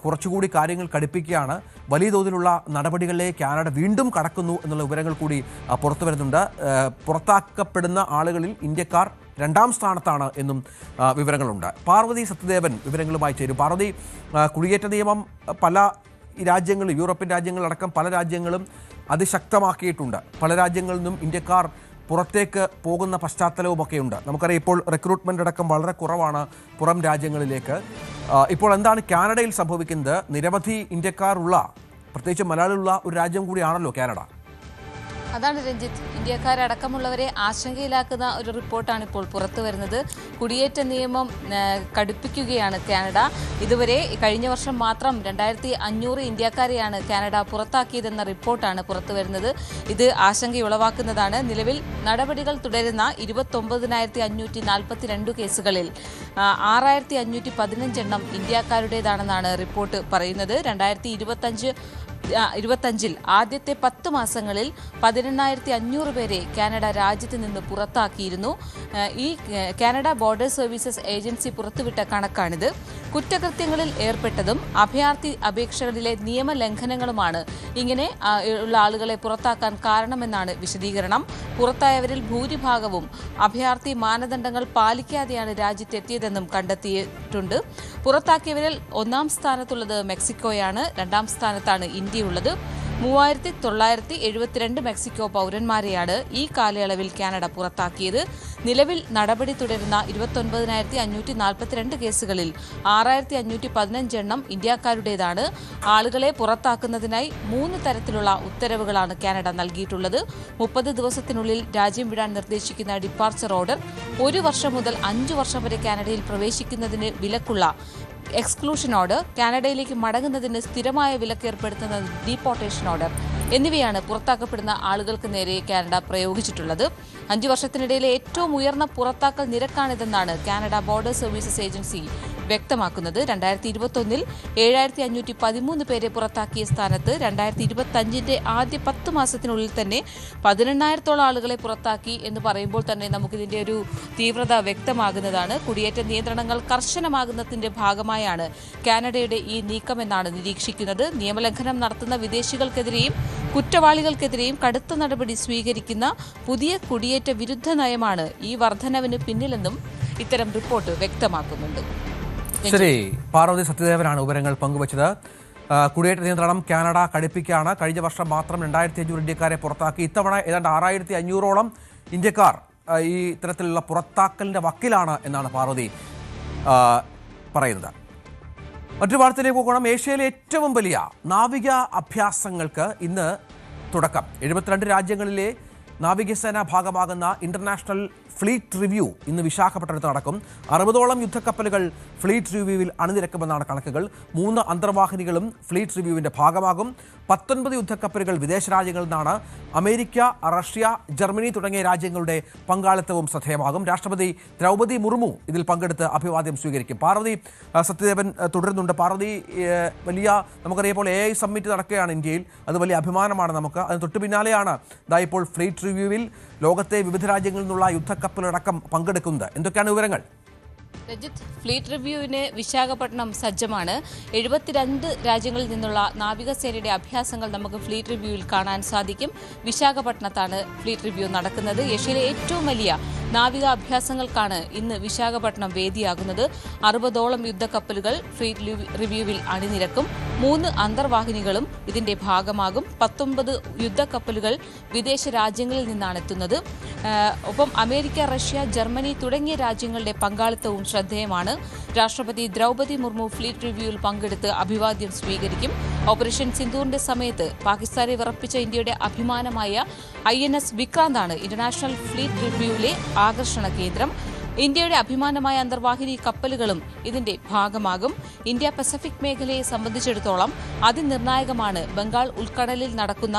കുറച്ചുകൂടി കാര്യങ്ങൾ കടുപ്പിക്കുകയാണ്. വലിയ തോതിലുള്ള നടപടികളിലേക്ക് കാനഡ വീണ്ടും കടക്കുന്നു എന്നുള്ള വിവരങ്ങൾ കൂടി പുറത്തു വരുന്നുണ്ട്. പുറത്താക്കപ്പെടുന്ന ആളുകളിൽ ഇന്ത്യക്കാർ 2ാം സ്ഥാനത്താണ് എന്നും വിവരങ്ങളുണ്ട്. പാർവതി സത്യദേവൻ വിവരങ്ങളുമായി ചേരും. പാർവതി, കുടിയേറ്റ നിയമം പല രാജ്യങ്ങളും, യൂറോപ്യൻ രാജ്യങ്ങളടക്കം പല രാജ്യങ്ങളും അതിശക്തമാക്കിയിട്ടുണ്ട്. പല രാജ്യങ്ങളിൽ നിന്നും ഇന്ത്യക്കാർ പുറത്തേക്ക് പോകുന്ന പശ്ചാത്തലവുമൊക്കെയുണ്ട്. നമുക്കറിയാം ഇപ്പോൾ റിക്രൂട്ട്മെൻ്റ് അടക്കം വളരെ കുറവാണ് പുറം രാജ്യങ്ങളിലേക്ക്. ഇപ്പോൾ എന്താണ് കാനഡയിൽ സംഭവിക്കുന്നത്? നിരവധി ഇന്ത്യക്കാരുള്ള, പ്രത്യേകിച്ച് മലയാളികളുള്ള ഒരു രാജ്യം കൂടിയാണല്ലോ കാനഡ. അതാണ് രഞ്ജിത്ത്, ഇന്ത്യക്കാരടക്കമുള്ളവരെ ആശങ്കയിലാക്കുന്ന ഒരു റിപ്പോർട്ടാണ് ഇപ്പോൾ പുറത്തു വരുന്നത്. കുടിയേറ്റ നിയമം കടുപ്പിക്കുകയാണ് കാനഡ. ഇതുവരെ കഴിഞ്ഞ വർഷം മാത്രം 2500 ഇന്ത്യക്കാരെയാണ് കാനഡ പുറത്താക്കിയതെന്ന റിപ്പോർട്ടാണ് പുറത്തു വരുന്നത്. ഇത് ആശങ്കയുളവാക്കുന്നതാണ്. നിലവിൽ നടപടികൾ തുടരുന്ന 29,542 കേസുകളിൽ 6,515 എണ്ണം ഇന്ത്യക്കാരുടേതാണെന്നാണ് റിപ്പോർട്ട് പറയുന്നത്. 2025 ആദ്യത്തെ 10 മാസങ്ങളിൽ 18,500 പേരെ കാനഡ രാജ്യത്ത് നിന്ന് പുറത്താക്കിയിരുന്നു. ഈ കാനഡ ബോർഡർ സർവീസസ് ഏജൻസി പുറത്തുവിട്ട കണക്കാണിത്. കുറ്റകൃത്യങ്ങളിൽ ഏർപ്പെട്ടതും അഭയാർത്ഥി അപേക്ഷകളിലെ നിയമലംഘനങ്ങളുമാണ് ഇങ്ങനെ ഉള്ള ആളുകളെ പുറത്താക്കാൻ കാരണമെന്നാണ് വിശദീകരണം. പുറത്തായവരിൽ ഭൂരിഭാഗവും അഭയാർത്ഥി മാനദണ്ഡങ്ങൾ പാലിക്കാതെയാണ് രാജ്യത്തെത്തിയതെന്നും കണ്ടെത്തിയിട്ടുണ്ട്. പുറത്താക്കിയവരിൽ 1-ാം സ്ഥാനത്തുള്ളത് മെക്സിക്കോയാണ്. 2-ാം സ്ഥാനത്താണ് ഇന്ത്യയുള്ളത്. 3,972 മെക്സിക്കോ പൗരന്മാരെയാണ് ഈ കാലയളവിൽ കാനഡ പുറത്താക്കിയത്. നിലവിൽ നടപടി തുടരുന്ന 29,542 കേസുകളിൽ 6,515 എണ്ണം ഇന്ത്യക്കാരുടേതാണ്. ആളുകളെ പുറത്താക്കുന്നതിനായി 3 തരത്തിലുള്ള ഉത്തരവുകളാണ് കാനഡ നൽകിയിട്ടുള്ളത്. 30 ദിവസത്തിനുള്ളിൽ രാജ്യം വിടാൻ നിർദ്ദേശിക്കുന്ന ഡിപ്പാർച്ചർ ഓർഡർ, 1 വർഷം മുതൽ 5 വർഷം വരെ കാനഡയിൽ പ്രവേശിക്കുന്നതിന് വിലക്കുള്ള എക്സ്ക്ലൂഷൻ ഓർഡർ, കാനഡയിലേക്ക് മടങ്ങുന്നതിന് സ്ഥിരമായ വിലക്ക് ഏർപ്പെടുത്തുന്ന ഡീപ്പോർട്ടേഷൻ ഓർഡർ എന്നിവയാണ് പുറത്താക്കപ്പെടുന്ന ആളുകൾക്ക് നേരെ കാനഡ പ്രയോഗിച്ചിട്ടുള്ളത്. 5 വർഷത്തിനിടയിലെ ഏറ്റവും ഉയർന്ന പുറത്താക്കൽ നിരക്കാണിതെന്നാണ് കാനഡ ബോർഡർ സർവീസസ് ഏജൻസി വ്യക്തമാക്കുന്നത്. 2021 7,513 പേരെ പുറത്താക്കിയ സ്ഥാനത്ത് 2025 ആദ്യ 10 മാസത്തിനുള്ളിൽ തന്നെ 18,000-ഓളം ആളുകളെ പുറത്താക്കി എന്ന് പറയുമ്പോൾ തന്നെ നമുക്കിതിൻ്റെ ഒരു തീവ്രത വ്യക്തമാകുന്നതാണ്. കുടിയേറ്റ നിയന്ത്രണങ്ങൾ കർശനമാകുന്നതിൻ്റെ ഭാഗമായാണ് കാനഡയുടെ ഈ നീക്കമെന്നാണ് നിരീക്ഷിക്കുന്നത്. നിയമലംഘനം നടത്തുന്ന വിദേശികൾക്കെതിരെയും കുറ്റവാളികൾക്കെതിരെയും കടുത്ത നടപടി സ്വീകരിക്കുന്ന പുതിയ കുടിയേറ്റ വിരുദ്ധ നയമാണ് ഈ വർധനവിന് പിന്നിലെന്നും ഇത്തരം റിപ്പോർട്ട് വ്യക്തമാക്കുന്നുണ്ട്. ശരി, പാർവതി സത്യദേവനാണ് വിവരങ്ങൾ പങ്കുവച്ചത്. കുടിയേറ്റ നിയന്ത്രണം കാനഡ കടുപ്പിക്കുകയാണ്. കഴിഞ്ഞ വർഷം മാത്രം 2,500 ഇന്ത്യക്കാരെ പുറത്താക്കി. ഇത്തവണ ഏതാണ്ട് 6,500-ഓളം ഇന്ത്യക്കാർ ഈ ഇത്തരത്തിലുള്ള പുറത്താക്കലിൻ്റെ വക്കിലാണ് എന്നാണ് പാർവതി പറയുന്നത്. മറ്റൊരു വാർത്തയിലേക്ക് പോകണം. ഏഷ്യയിലെ ഏറ്റവും വലിയ നാവിക അഭ്യാസങ്ങൾക്ക് ഇന്ന് തുടക്കം. 72 രാജ്യങ്ങളിലെ നാവികസേന ഭാഗമാകുന്ന ഇന്റർനാഷണൽ ഫ്ലീറ്റ് റിവ്യൂ ഇന്ന് വിശാഖപട്ടണത്ത് നടക്കും. 60ഓളം യുദ്ധക്കപ്പലുകൾ ഫ്ലീറ്റ് റിവ്യൂവിൽ അണിനിരക്കുമെന്നാണ് കണക്കുകൾ. 3 അന്തർവാഹിനികളും ഫ്ലീറ്റ് റിവ്യൂവിൻ്റെ ഭാഗമാകും. 19 യുദ്ധക്കപ്പലുകൾ വിദേശ രാജ്യങ്ങളിൽ നിന്നാണ്. അമേരിക്ക, റഷ്യ, ജർമ്മനി തുടങ്ങിയ രാജ്യങ്ങളുടെ പങ്കാളിത്തവും ശ്രദ്ധേയമാകും. രാഷ്ട്രപതി ദ്രൗപദി മുർമു ഇതിൽ പങ്കെടുത്ത് അഭിവാദ്യം സ്വീകരിക്കും. പാർവതി സത്യദേവൻ തുടരുന്നുണ്ട്. പാർവതി, വലിയ നമുക്കറിയപ്പോൾ AI സമ്മിറ്റ് നടക്കുകയാണ് ഇന്ത്യയിൽ. അത് വലിയ അഭിമാനമാണ് നമുക്ക്. അതിന് തൊട്ടു പിന്നാലെയാണ് ഇപ്പോൾ ഫ്ലീറ്റ് റിവ്യൂവിൽ ലോകത്തെ വിവിധ രാജ്യങ്ങളിൽ നിന്നുള്ള യുദ്ധക്കപ്പലടക്കം പങ്കെടുക്കുന്നത്. എന്തൊക്കെയാണ് വിവരങ്ങൾ? രജിത്ത്, ഫ്ലീറ്റ് റിവ്യൂവിന് വിശാഖപട്ടണം സജ്ജമാണ്. 72 രാജ്യങ്ങളിൽ നിന്നുള്ള നാവികസേനയുടെ അഭ്യാസങ്ങൾ നമുക്ക് ഫ്ലീറ്റ് റിവ്യൂവിൽ കാണാൻ സാധിക്കും. വിശാഖപട്ടണത്താണ് ഫ്ലീറ്റ് റിവ്യൂ നടക്കുന്നത്. ഏഷ്യയിലെ ഏറ്റവും വലിയ നാവിക അഭ്യാസങ്ങൾക്കാണ് ഇന്ന് വിശാഖപട്ടണം വേദിയാകുന്നത്. 60ഓളം യുദ്ധക്കപ്പലുകൾ ഫ്ലീറ്റ് റിവ്യൂവിൽ അണിനിരക്കും. 3 അന്തർവാഹിനികളും ഇതിന്റെ ഭാഗമാകും. 19 യുദ്ധക്കപ്പലുകൾ വിദേശ രാജ്യങ്ങളിൽ നിന്നാണ് എത്തുന്നത്. ഒപ്പം അമേരിക്ക, റഷ്യ, ജർമ്മനി തുടങ്ങിയ രാജ്യങ്ങളുടെ പങ്കാളിത്തവും ശ്രദ്ധേയമാണ്. രാഷ്ട്രപതി ദ്രൗപദി മുർമു ഫ്ലീറ്റ് റിവ്യൂവിൽ പങ്കെടുത്ത് അഭിവാദ്യം സ്വീകരിക്കും. ഓപ്പറേഷൻ സിന്ദൂറിന്റെ സമയത്ത് പാകിസ്ഥാനെ വിറപ്പിച്ച ഇന്ത്യയുടെ അഭിമാനമായ INS വിക്രാന്താണ് ഇന്റർനാഷണൽ ഫ്ലീറ്റ് റിവ്യൂവിലെ ആകർഷണ കേന്ദ്രം. ഇന്ത്യയുടെ അഭിമാനമായ അന്തർവാഹിനി കപ്പലുകളും ഇതിന്റെ ഭാഗമാകും. ഇന്ത്യ പസഫിക് മേഖലയെ സംബന്ധിച്ചിടത്തോളം അതിനിർണായകമാണ് ബംഗാൾ ഉൾക്കടലിൽ നടക്കുന്ന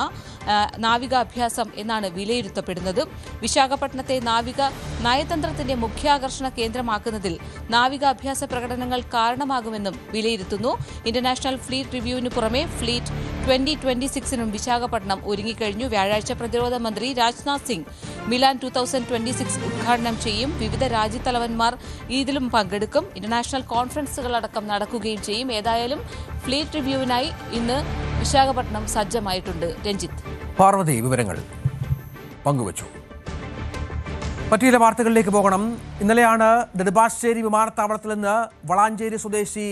നാവികാഭ്യാസം എന്നാണ് വിലയിരുത്തപ്പെടുന്നത്. വിശാഖപട്ടണത്തെ നാവിക നയതന്ത്രത്തിന്റെ മുഖ്യാകർഷണ കേന്ദ്രമാക്കുന്നതിൽ നാവികാഭ്യാസ പ്രകടനങ്ങൾ കാരണമാകുമെന്നും വിലയിരുത്തുന്നു. ഇന്റർനാഷണൽ ഫ്ലീറ്റ് റിവ്യൂവിന് പുറമെ ഫ്ലീറ്റ് 2026നും വിശാഖപട്ടണം ഒരുങ്ങിക്കഴിഞ്ഞു. വ്യാഴാഴ്ച പ്രതിരോധ മന്ത്രി രാജ്നാഥ് സിംഗ് മിലാൻ 2026 ഉദ്ഘാടനം ചെയ്യും. വിവിധ രാജ്യത്തലവന്മാർ ഇതിലും പങ്കെടുക്കും. ഇന്റർനാഷണൽ കോൺഫറൻസുകളടക്കം നടക്കുകയും ചെയ്യും. ഏതായാലും ഫ്ലീറ്റ് റിവ്യൂവിനായി ഇന്ന് വിശാഖപട്ടണം സജ്ജമായിട്ടുണ്ട്. രഞ്ജിത്ത്, പാർവതി വിവരങ്ങൾ പങ്കുവച്ചു. മറ്റു ചില വാർത്തകളിലേക്ക് പോകണം. ഇന്നലെയാണ് നെടുമ്പാശ്ശേരി വിമാനത്താവളത്തിൽ നിന്ന് വളാഞ്ചേരി സ്വദേശി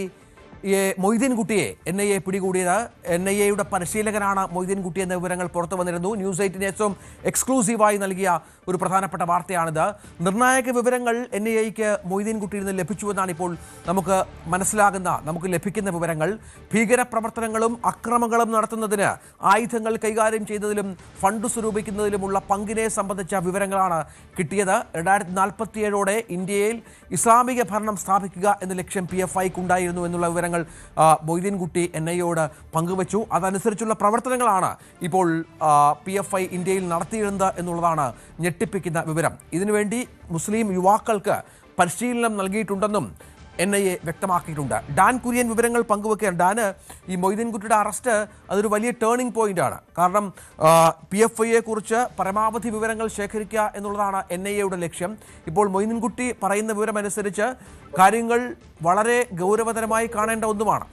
മൊയ്തീൻകുട്ടിയെ NIA പിടികൂടിയത്. NIAയുടെ പരിശീലകനാണ് മൊയ്തീൻകുട്ടി എന്ന വിവരങ്ങൾ പുറത്തു വന്നിരുന്നു. ന്യൂസ് 8 ഏറ്റവും എക്സ്ക്ലൂസീവായി നൽകിയ ഒരു പ്രധാനപ്പെട്ട വാർത്തയാണിത്. നിർണായക വിവരങ്ങൾ NIAയ്ക്ക് മൊയ്തീൻകുട്ടിയിൽ നിന്ന് ലഭിച്ചുവെന്നാണ് ഇപ്പോൾ നമുക്ക് ലഭിക്കുന്ന വിവരങ്ങൾ. ഭീകരപ്രവർത്തനങ്ങളും അക്രമങ്ങളും നടത്തുന്നതിന് ആയുധങ്ങൾ കൈകാര്യം ചെയ്യുന്നതിലും ഫണ്ട് സ്വരൂപിക്കുന്നതിലുമുള്ള പങ്കിനെ സംബന്ധിച്ച വിവരങ്ങളാണ് കിട്ടിയത്. 2047ഓടെ ഇന്ത്യയിൽ ഇസ്ലാമിക ഭരണം സ്ഥാപിക്കുക എന്ന ലക്ഷ്യം PFIക്കുണ്ടായിരുന്നു എന്നുള്ള വിവരങ്ങൾ മൊയ്തീൻകുട്ടി NIAയോട് പങ്കുവച്ചു. അതനുസരിച്ചുള്ള പ്രവർത്തനങ്ങളാണ് ഇപ്പോൾ PFI ഇന്ത്യയിൽ നടത്തിയിരുന്നത് എന്നുള്ളതാണ് ഞെട്ടിപ്പിക്കുന്ന വിവരം. ഇതിനുവേണ്ടി മുസ്ലിം യുവാക്കൾക്ക് പരിശീലനം നൽകിയിട്ടുണ്ടെന്നും NIA വ്യക്തമാക്കിയിട്ടുണ്ട്. ഡാൻ കുര്യൻ വിവരങ്ങൾ പങ്കുവെക്കുകയാണ്. ഡാന്, ഈ മൊയ്തീൻകുട്ടിയുടെ അറസ്റ്റ് അതൊരു വലിയ ടേണിംഗ് പോയിന്റാണ്. കാരണം PFIയെ കുറിച്ച് പരമാവധി വിവരങ്ങൾ ശേഖരിക്കുക എന്നുള്ളതാണ് NIAയുടെ ലക്ഷ്യം. ഇപ്പോൾ മൊയ്തീൻകുട്ടി പറയുന്ന വിവരമനുസരിച്ച് കാര്യങ്ങൾ വളരെ ഗൗരവതരമായി കാണേണ്ട ഒന്നുമാണ്.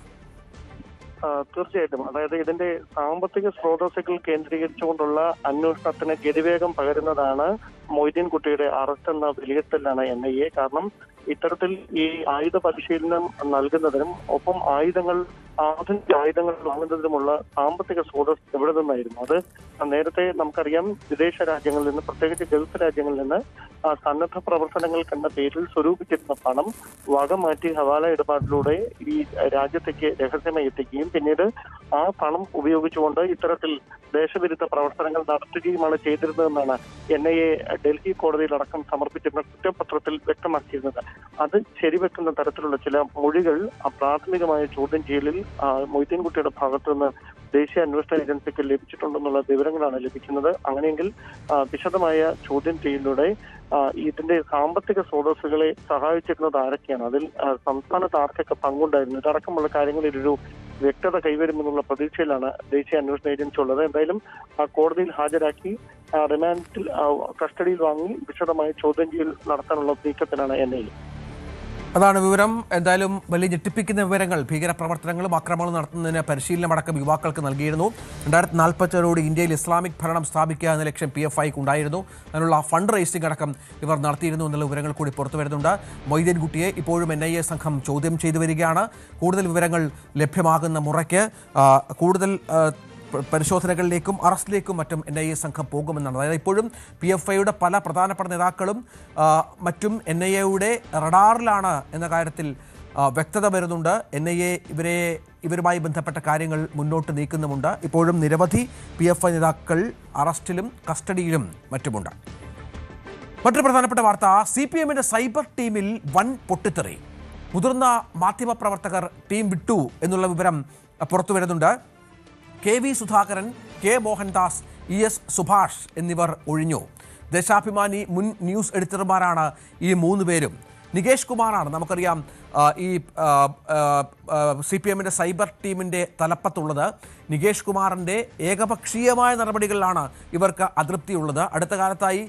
തീർച്ചയായിട്ടും. അതായത് ഇതിന്റെ സാമ്പത്തിക സ്രോതസ്സുകൾ കേന്ദ്രീകരിച്ചുകൊണ്ടുള്ള അന്വേഷണത്തിന് ഗതിവേഗം പകരുന്നതാണ് മൊയ്തീൻകുട്ടിയുടെ അറസ്റ്റ് എന്ന വിലയിരുത്തലാണ് NIA. കാരണം ഇത്തരത്തിൽ ഈ ആയുധ പരിശീലനം നൽകുന്നതിനും ഒപ്പം ആധുനിക ആയുധങ്ങൾ വാങ്ങുന്നതിനുമുള്ള സാമ്പത്തിക സ്രോതസ് എവിടെ നിന്നായിരുന്നു? അത് നേരത്തെ നമുക്കറിയാം, വിദേശ രാജ്യങ്ങളിൽ നിന്ന്, പ്രത്യേകിച്ച് ഗൾഫ് രാജ്യങ്ങളിൽ നിന്ന് സന്നദ്ധ പ്രവർത്തനങ്ങൾ എന്ന പേരിൽ സ്വരൂപിച്ചിരുന്ന പണം വകമാറ്റി ഹവാല ഇടപാടിലൂടെ ഈ രാജ്യത്തേക്ക് രഹസ്യമായി എത്തിക്കുകയും പിന്നീട് ആ പണം ഉപയോഗിച്ചുകൊണ്ട് ഇത്തരത്തിൽ ദേശവിരുദ്ധ പ്രവർത്തനങ്ങൾ നടത്തുകയുമാണ് ചെയ്തിരുന്നതെന്നാണ് NIA ഡൽഹി കോടതിയിലടക്കം സമർപ്പിച്ചിരുന്ന കുറ്റപത്രത്തിൽ വ്യക്തമാക്കിയിരുന്നത്. അത് ശരിവെക്കുന്ന തരത്തിലുള്ള ചില മൊഴികൾ പ്രാഥമികമായ ചോദ്യം ചെയ്യലിൽ മൊയ്തീൻകുട്ടിയുടെ ഭാഗത്തു നിന്ന് ദേശീയ അന്വേഷണ ഏജൻസിക്ക് ലഭിച്ചിട്ടുണ്ടെന്നുള്ള വിവരങ്ങളാണ് ലഭിക്കുന്നത്. അങ്ങനെയെങ്കിൽ വിശദമായ ചോദ്യം ചെയ്യലിലൂടെ ഇതിന്റെ സാമ്പത്തിക സ്രോതസ്സുകളെ സഹായിച്ചിരുന്നത് ആരൊക്കെയാണ്, അതിൽ സംസ്ഥാനത്ത് ആർക്കൊക്കെ പങ്കുണ്ടായിരുന്നു, ഇതടക്കമുള്ള കാര്യങ്ങളിൽ ഒരു വ്യക്തത കൈവരുമെന്നുള്ള പ്രതീക്ഷയിലാണ് ദേശീയ അന്വേഷണ ഏജൻസി ഉള്ളത്. എന്തായാലും കോടതിയിൽ ഹാജരാക്കി റിമാൻഡിൽ കസ്റ്റഡിയിൽ വാങ്ങി വിശദമായ ചോദ്യം ചെയ്യൽ നടത്താനുള്ള നീക്കത്തിലാണ് NIA. അതാണ് വിവരം. എന്തായാലും വലിയ ഞെട്ടിപ്പിക്കുന്ന വിവരങ്ങൾ. ഭീകരപ്രവർത്തനങ്ങളും അക്രമങ്ങളും നടത്തുന്നതിന് പരിശീലനമടക്കം യുവാക്കൾക്ക് നൽകിയിരുന്നു. 2047ഓടെ ഇന്ത്യയിൽ ഇസ്ലാമിക് ഭരണം സ്ഥാപിക്കുക എന്ന ലക്ഷ്യം PFIക്ക് ഉണ്ടായിരുന്നു. അതിനുള്ള ഫണ്ട് റേസിംഗ് അടക്കം ഇവർ നടത്തിയിരുന്നു എന്നുള്ള വിവരങ്ങൾ കൂടി പുറത്തു വരുന്നുണ്ട്. മൊയ്തീൻകുട്ടിയെ ഇപ്പോഴും NIA സംഘം ചോദ്യം ചെയ്തു വരികയാണ്. കൂടുതൽ വിവരങ്ങൾ ലഭ്യമാകുന്ന മുറയ്ക്ക് കൂടുതൽ പരിശോധനകളിലേക്കും അറസ്റ്റിലേക്കും മറ്റും NIA സംഘം പോകുമെന്നാണ്. അതായത് ഇപ്പോഴും PFIയുടെ പല പ്രധാനപ്പെട്ട നേതാക്കളും മറ്റും NIAയുടെ റഡാറിലാണ് എന്ന കാര്യത്തിൽ വ്യക്തത വരുന്നുണ്ട്. NIA ഇവരുമായി ബന്ധപ്പെട്ട കാര്യങ്ങൾ മുന്നോട്ട് നീക്കുന്നുമുണ്ട്. ഇപ്പോഴും നിരവധി PFI നേതാക്കൾ അറസ്റ്റിലും കസ്റ്റഡിയിലും മറ്റുമുണ്ട്. മറ്റൊരു പ്രധാനപ്പെട്ട വാർത്ത, CPMന്റെ സൈബർ ടീമിൽ വൻ പൊട്ടിത്തെറി. മുതിർന്ന മാധ്യമപ്രവർത്തകർ ടീം വിട്ടു എന്നുള്ള വിവരം പുറത്തു വരുന്നുണ്ട്. KV Sudhakaran, K Mohandas, ES Subhash എന്നിവർ ഒഴിഞ്ഞു. ദേശാഭിമാനി മുൻ ന്യൂസ് എഡിറ്റർമാരാണ് ഈ 3 പേരും. നികേഷ് കുമാറാണ് നമുക്കറിയാം ഈ CPMന്റെ സൈബർ ടീമിൻ്റെ തലപ്പത്തുള്ളത്. നികേഷ് കുമാറിൻ്റെ ഏകപക്ഷീയമായ നടപടികളിലാണ് ഇവർക്ക് അതൃപ്തിയുള്ളത്. അടുത്ത കാലത്തായി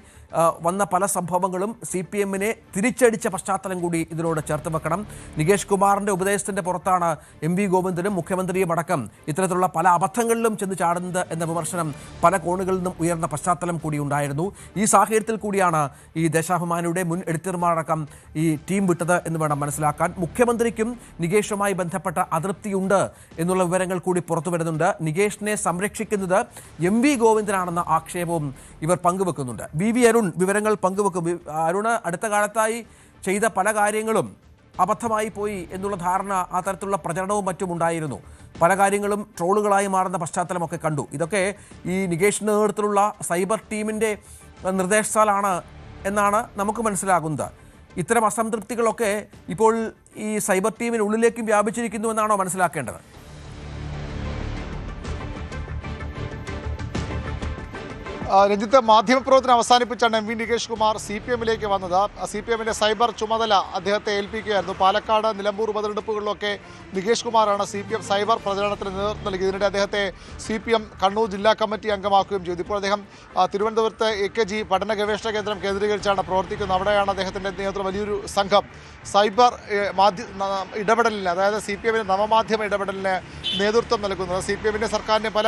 വന്ന പല സംഭവങ്ങളും CPMനെ തിരിച്ചടിച്ച പശ്ചാത്തലം കൂടി ഇതിനോട് ചേർത്ത് വെക്കണം. നികേഷ് കുമാറിൻ്റെ ഉപദേശത്തിൻ്റെ പുറത്താണ് MV ഗോവിന്ദനും മുഖ്യമന്ത്രിയും അടക്കം ഇത്തരത്തിലുള്ള പല അബദ്ധങ്ങളിലും ചെന്ന് ചാടുന്നത് എന്ന വിമർശനം പല കോണുകളിൽ നിന്നും ഉയർന്ന പശ്ചാത്തലം കൂടി ഉണ്ടായിരുന്നു. ഈ സാഹചര്യത്തിൽ കൂടിയാണ് ഈ ദേശാഭിമാനിയുടെ മുൻ എഡിറ്റർമാരടക്കം ഈ ടീം വിട്ടത് എന്ന് വേണം മനസ്സിലാക്കാൻ. മുഖ്യമന്ത്രിക്കും നികേഷുമായി ബന്ധപ്പെട്ട അതൃപ്തിയുണ്ട് എന്നുള്ള വിവരങ്ങൾ കൂടി പുറത്തു വരുന്നുണ്ട്. നികേഷിനെ സംരക്ഷിക്കുന്നത് MV ഗോവിന്ദനാണെന്ന ആക്ഷേപവും ഇവർ പങ്കുവെക്കുന്നുണ്ട്. VV അരുൺ വിവരങ്ങൾ പങ്കുവെക്കും. അരുണ്, അടുത്ത കാലത്തായി ചെയ്ത പല കാര്യങ്ങളും അബദ്ധമായി പോയി എന്നുള്ള ധാരണ, ആ തരത്തിലുള്ള പ്രചരണവും മറ്റും ഉണ്ടായിരുന്നു. പല കാര്യങ്ങളും ട്രോളുകളായി മാറുന്ന പശ്ചാത്തലമൊക്കെ കണ്ടു. ഇതൊക്കെ ഈ നികേഷിൻ്റെ നേതൃത്വത്തിലുള്ള സൈബർ ടീമിൻ്റെ നിർദ്ദേശത്താലാണ് എന്നാണ് നമുക്ക് മനസ്സിലാകുന്നത്. ഇത്തരം അസംതൃപ്തികളൊക്കെ ഇപ്പോൾ ഈ സൈബർ ടീമിനുള്ളിലേക്കും വ്യാപിച്ചിരിക്കുന്നു എന്നാണോ മനസ്സിലാക്കേണ്ടത്? രഞ്ജിത്ത്, മാധ്യമപ്രവർത്തനം അവസാനിപ്പിച്ചാണ് MV നികേഷ് കുമാർ CPMലേക്ക് വന്നത്. CPMന്റെ സൈബർ ചുമതല അദ്ദേഹത്തെ ഏൽപ്പിക്കുകയായിരുന്നു. പാലക്കാട്, നിലമ്പൂർ ഉപതെരഞ്ഞെടുപ്പുകളിലൊക്കെ നികേഷ് കുമാറാണ് CPM സൈബർ പ്രചരണത്തിന് നേതൃത്വം നൽകി. ഇതിനിടെ അദ്ദേഹത്തെ CPM കണ്ണൂർ ജില്ലാ കമ്മിറ്റി അംഗമാക്കുകയും ചെയ്തു. ഇപ്പോൾ അദ്ദേഹം തിരുവനന്തപുരത്ത് AKG പഠന ഗവേഷണ കേന്ദ്രം കേന്ദ്രീകരിച്ചാണ് പ്രവർത്തിക്കുന്നത്. അവിടെയാണ് അദ്ദേഹത്തിൻ്റെ നേതൃത്വം വലിയൊരു സംഘം സൈബർ ഇടപെടലിന്, അതായത് CPMന്റെ നവമാധ്യമ ഇടപെടലിന് നേതൃത്വം നൽകുന്നത്. CPM-ന്റെ സർക്കാരിൻ്റെ പല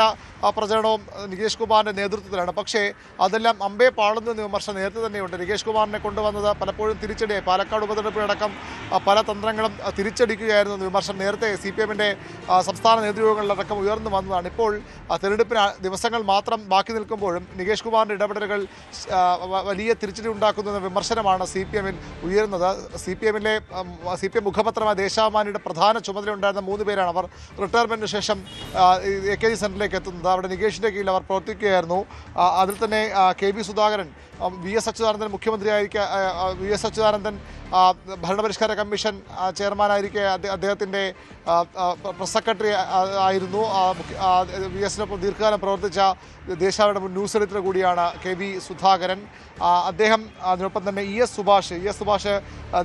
പ്രചരണവും നികേഷ് കുമാറിൻ്റെ നേതൃത്വത്തിലാണ്. പക്ഷേ അതെല്ലാം അമ്പേ പാളുന്നു എന്ന വിമർശനം നേരത്തെ തന്നെയുണ്ട്. നികേഷ് കുമാറിനെ കൊണ്ടുവന്നത് പലപ്പോഴും തിരിച്ചടിയായി. പാലക്കാട് ഉപതെരഞ്ഞെടുപ്പിലടക്കം പല തന്ത്രങ്ങളും തിരിച്ചടിക്കുകയായിരുന്നു എന്ന വിമർശനം നേരത്തെ CPM-ന്റെ സംസ്ഥാന നേതൃയോഗങ്ങളിലടക്കം ഉയർന്നു വന്നതാണ്. ഇപ്പോൾ തെരഞ്ഞെടുപ്പിന് ദിവസങ്ങൾ മാത്രം ബാക്കി നിൽക്കുമ്പോഴും നികേഷ് കുമാറിൻ്റെ ഇടപെടലുകൾ വലിയ തിരിച്ചടി ഉണ്ടാക്കുന്ന വിമർശനമാണ് CPM-ൽ ഉയരുന്നത്. CPM മുഖപത്രമായ ദേശാഭിമാനിയുടെ പ്രധാന ചുമതലയുണ്ടായിരുന്ന 3 പേരാണ്. അവർ റിട്ടയർമെൻറ്റിന് ശേഷം AKG സെൻറ്ററിലേക്ക് എത്തുന്നത്. അവിടെ നികേഷിൻ്റെ കീഴിൽ അവർ പ്രവർത്തിക്കുകയായിരുന്നു. അതിൽ തന്നെ KB സുധാകരൻ, VS അച്യുതാനന്ദൻ മുഖ്യമന്ത്രിയായിരിക്കെ, VS അച്യുതാനന്ദൻ ഭരണപരിഷ്കാര കമ്മീഷൻ ചെയർമാനായിരിക്കെ അദ്ദേഹത്തിൻ്റെ പ്രസ് സെക്രട്ടറി ആയിരുന്നു. VS-നൊപ്പം ദീർഘകാലം പ്രവർത്തിച്ച ദേശാഭിമാനിയുടെ മുൻ ന്യൂസ് എഡിറ്റർ കൂടിയാണ് KB സുധാകരൻ. അദ്ദേഹം അതിനൊപ്പം തന്നെ ES സുഭാഷ്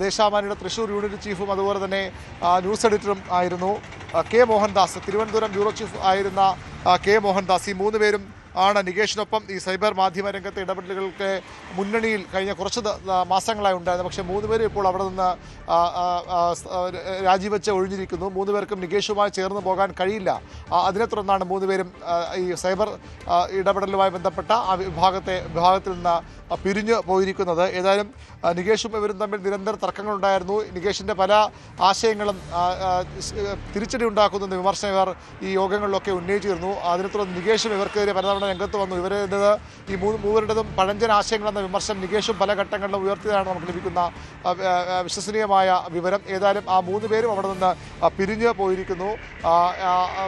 ദേശാഭിമാനിയുടെ തൃശ്ശൂർ യൂണിറ്റ് ചീഫും അതുപോലെ തന്നെ ന്യൂസ് എഡിറ്ററും ആയിരുന്നു. K Mohandas Thiruvananthapuram bureau chief ആയിരുന്ന K മോഹൻദാസ്, ഈ 3 പേരും ആണ് നികേഷിനൊപ്പം ഈ സൈബർ മാധ്യമ രംഗത്തെ ഇടപെടലുകൾക്ക് മുന്നണിയിൽ കഴിഞ്ഞ കുറച്ച് മാസങ്ങളായി ഉണ്ടായിരുന്നു. പക്ഷേ 3 പേരും ഇപ്പോൾ അവിടെ നിന്ന് രാജിവെച്ച് ഒഴിഞ്ഞിരിക്കുന്നു. 3 പേർക്കും നികേഷുമായി ചേർന്ന് പോകാൻ കഴിയില്ല. അതിനെ തുടർന്നാണ് 3 പേരും ഈ സൈബർ ഇടപെടലുമായി ബന്ധപ്പെട്ട ആ വിഭാഗത്തിൽ നിന്ന് പിരിഞ്ഞു പോയിരിക്കുന്നത്. ഏതായാലും നികേഷും ഇവരും തമ്മിൽ നിരന്തര തർക്കങ്ങളുണ്ടായിരുന്നു. നികേഷിൻ്റെ പല ആശയങ്ങളും തിരിച്ചടി ഉണ്ടാക്കുന്ന വിമർശനം ഇവർ ഈ യോഗങ്ങളിലൊക്കെ ഉന്നയിച്ചിരുന്നു. അതിനെ തുടർന്ന് നികേഷും ഇവർക്കെതിരെ പലതവണ രംഗത്ത് വന്നു. ഇവരുടേത് ഈ മൂവരുടേതും പഴഞ്ചൻ ആശയങ്ങളെന്ന വിമർശനം നികേഷും പല ഘട്ടങ്ങളിലും ഉയർത്തിയതാണ് നമുക്ക് ലഭിക്കുന്ന വിശ്വസനീയമായ വിവരം. ഏതായാലും ആ 3 പേരും അവിടെ നിന്ന് പിരിഞ്ഞു പോയിരിക്കുന്നു.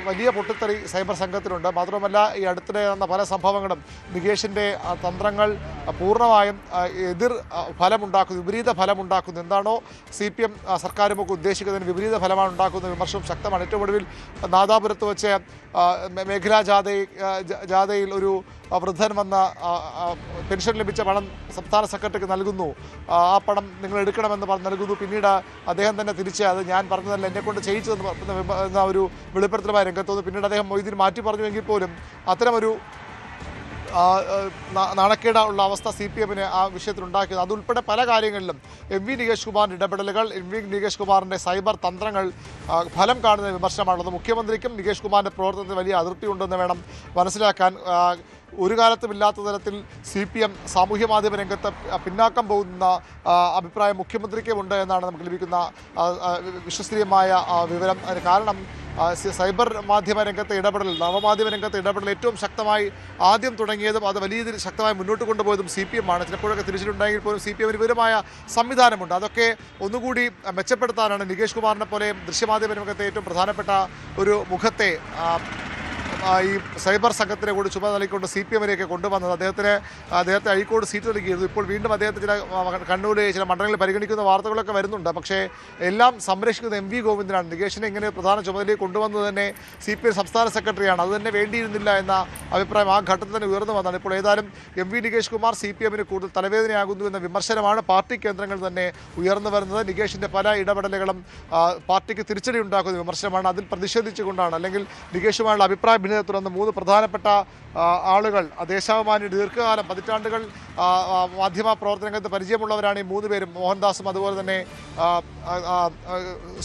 വലിയ പൊട്ടിത്തെറി സൈബർ സംഘത്തിലുണ്ട്. മാത്രമല്ല ഈ അടുത്തിടെ നടന്ന പല സംഭവങ്ങളും നികേഷിൻ്റെ തന്ത്രങ്ങൾ പൂർണ്ണമായും ഫലമുണ്ടാക്കുന്നു, വിപരീത ഫലമുണ്ടാക്കുന്നു. എന്താണോ CPM സർക്കാരുമൊക്കെ ഉദ്ദേശിക്കുന്നതിന് വിപരീത ഫലമാണ് ഉണ്ടാക്കുന്ന വിമർശനം ശക്തമാണ്. ഏറ്റവും ഒടുവിൽ നാദാപുരത്ത് വെച്ച് മേഖലാ ജാഥയിൽ ഒരു വൃദ്ധൻ വന്ന പെൻഷൻ ലഭിച്ച പണം സംസ്ഥാന സെക്രട്ടറിക്ക് നൽകുന്നു. ആ പണം നിങ്ങൾ എടുക്കണമെന്ന് നൽകുന്നു. പിന്നീട് അദ്ദേഹം തന്നെ തിരിച്ച് അത് ഞാൻ പറഞ്ഞതല്ല, എന്നെക്കൊണ്ട് ചെയ്യിച്ചതെന്ന ഒരു വെളിപ്പെടുത്തലുമായി രംഗത്ത് വന്നു. പിന്നീട് അദ്ദേഹം മൊയ്തീൻ മാറ്റി പറഞ്ഞുവെങ്കിൽ പോലും അത്തരമൊരു നാണക്കേടുള്ള അവസ്ഥ CPM-ന് ആ വിഷയത്തിലുണ്ടാക്കിയത്. അതുൾപ്പെടെ പല കാര്യങ്ങളിലും MV നികേഷ് കുമാറിൻ്റെ ഇടപെടലുകൾ, MV നികേഷ് കുമാറിൻ്റെ സൈബർ തന്ത്രങ്ങൾ ഫലം കാണുന്ന വിമർശനമാണുള്ളത്. മുഖ്യമന്ത്രിക്കും നികേഷ് കുമാറിൻ്റെ പ്രവർത്തനത്തിൽ വലിയ അതിർത്തിയുണ്ടെന്ന് വേണം മനസ്സിലാക്കാൻ. ഒരു കാലത്തും ഇല്ലാത്ത തരത്തിൽ CPM സാമൂഹ്യ മാധ്യമ രംഗത്ത് പിന്നാക്കം പോകുന്ന അഭിപ്രായം മുഖ്യമന്ത്രിക്കുമുണ്ട് എന്നാണ് നമുക്ക് ലഭിക്കുന്ന വിശ്വസനീയമായ വിവരം. അതിന് കാരണം സൈബർ മാധ്യമ രംഗത്തെ ഇടപെടൽ, നവമാധ്യമ രംഗത്തെ ഇടപെടൽ ഏറ്റവും ശക്തമായി ആദ്യം തുടങ്ങിയതും അത് വലിയ രീതിയിൽ ശക്തമായി മുന്നോട്ട് കൊണ്ടുപോയതും CPM-ആണ്. ചിലപ്പോഴൊക്കെ തിരിച്ചിട്ടുണ്ടെങ്കിൽ പോലും CPM-ന് വിവരമായ സംവിധാനമുണ്ട്. അതൊക്കെ ഒന്നുകൂടി മെച്ചപ്പെടുത്താനാണ് നികേഷ് കുമാറിനെ പോലെ ദൃശ്യമാധ്യമ രംഗത്തെ ഏറ്റവും പ്രധാനപ്പെട്ട ഒരു മുഖത്തെ ഈ സൈബർ സംഘത്തിനെ കൂടി ചുമതല നൽകിക്കൊണ്ട് CPM-ലേക്ക് കൊണ്ടുവന്നത്. അദ്ദേഹത്തെ അഴീക്കോട് സീറ്റ് നൽകിയിരുന്നു. ഇപ്പോൾ വീണ്ടും അദ്ദേഹത്തെ ചില കണ്ണൂരിലെ ചില മണ്ഡലങ്ങളിൽ പരിഗണിക്കുന്ന വാർത്തകളൊക്കെ വരുന്നുണ്ട്. പക്ഷേ എല്ലാം സംരക്ഷിക്കുന്ന MV ഗോവിന്ദനാണ്. നികേഷിനെ ഇങ്ങനെ പ്രധാന ചുമതലയിൽ കൊണ്ടുവന്നത് തന്നെ CPM സംസ്ഥാന സെക്രട്ടറിയാണ്. അത് തന്നെ വേണ്ടിയിരുന്നില്ല എന്ന അഭിപ്രായം ആ ഘട്ടത്തിൽ തന്നെ ഉയർന്നു വന്നതാണ്. ഇപ്പോൾ ഏതായാലും MV നികേഷ് കുമാർ CPM-ന് കൂടുതൽ തലവേദനയാകുന്നു എന്ന വിമർശനമാണ് പാർട്ടി കേന്ദ്രങ്ങളിൽ തന്നെ ഉയർന്നു വരുന്നത്. നികേഷിൻ്റെ പല ഇടപെടലുകളും പാർട്ടിക്ക് തിരിച്ചടി ഉണ്ടാക്കുന്ന വിമർശനമാണ്. അതിൽ പ്രതിഷേധിച്ചുകൊണ്ടാണ്, അല്ലെങ്കിൽ നികേഷുമായുള്ള അഭിപ്രായ ഭിന്നതയെ തുടർന്ന് 3 പ്രധാനപ്പെട്ട ആളുകൾ ദേശാഭിമാനിയുടെ ദീർഘകാലം പതിറ്റാണ്ടുകൾ മാധ്യമ പ്രവർത്തനരംഗത്ത് പരിചയമുള്ളവരാണ് ഈ 3 പേരും. മോഹൻദാസും അതുപോലെ തന്നെ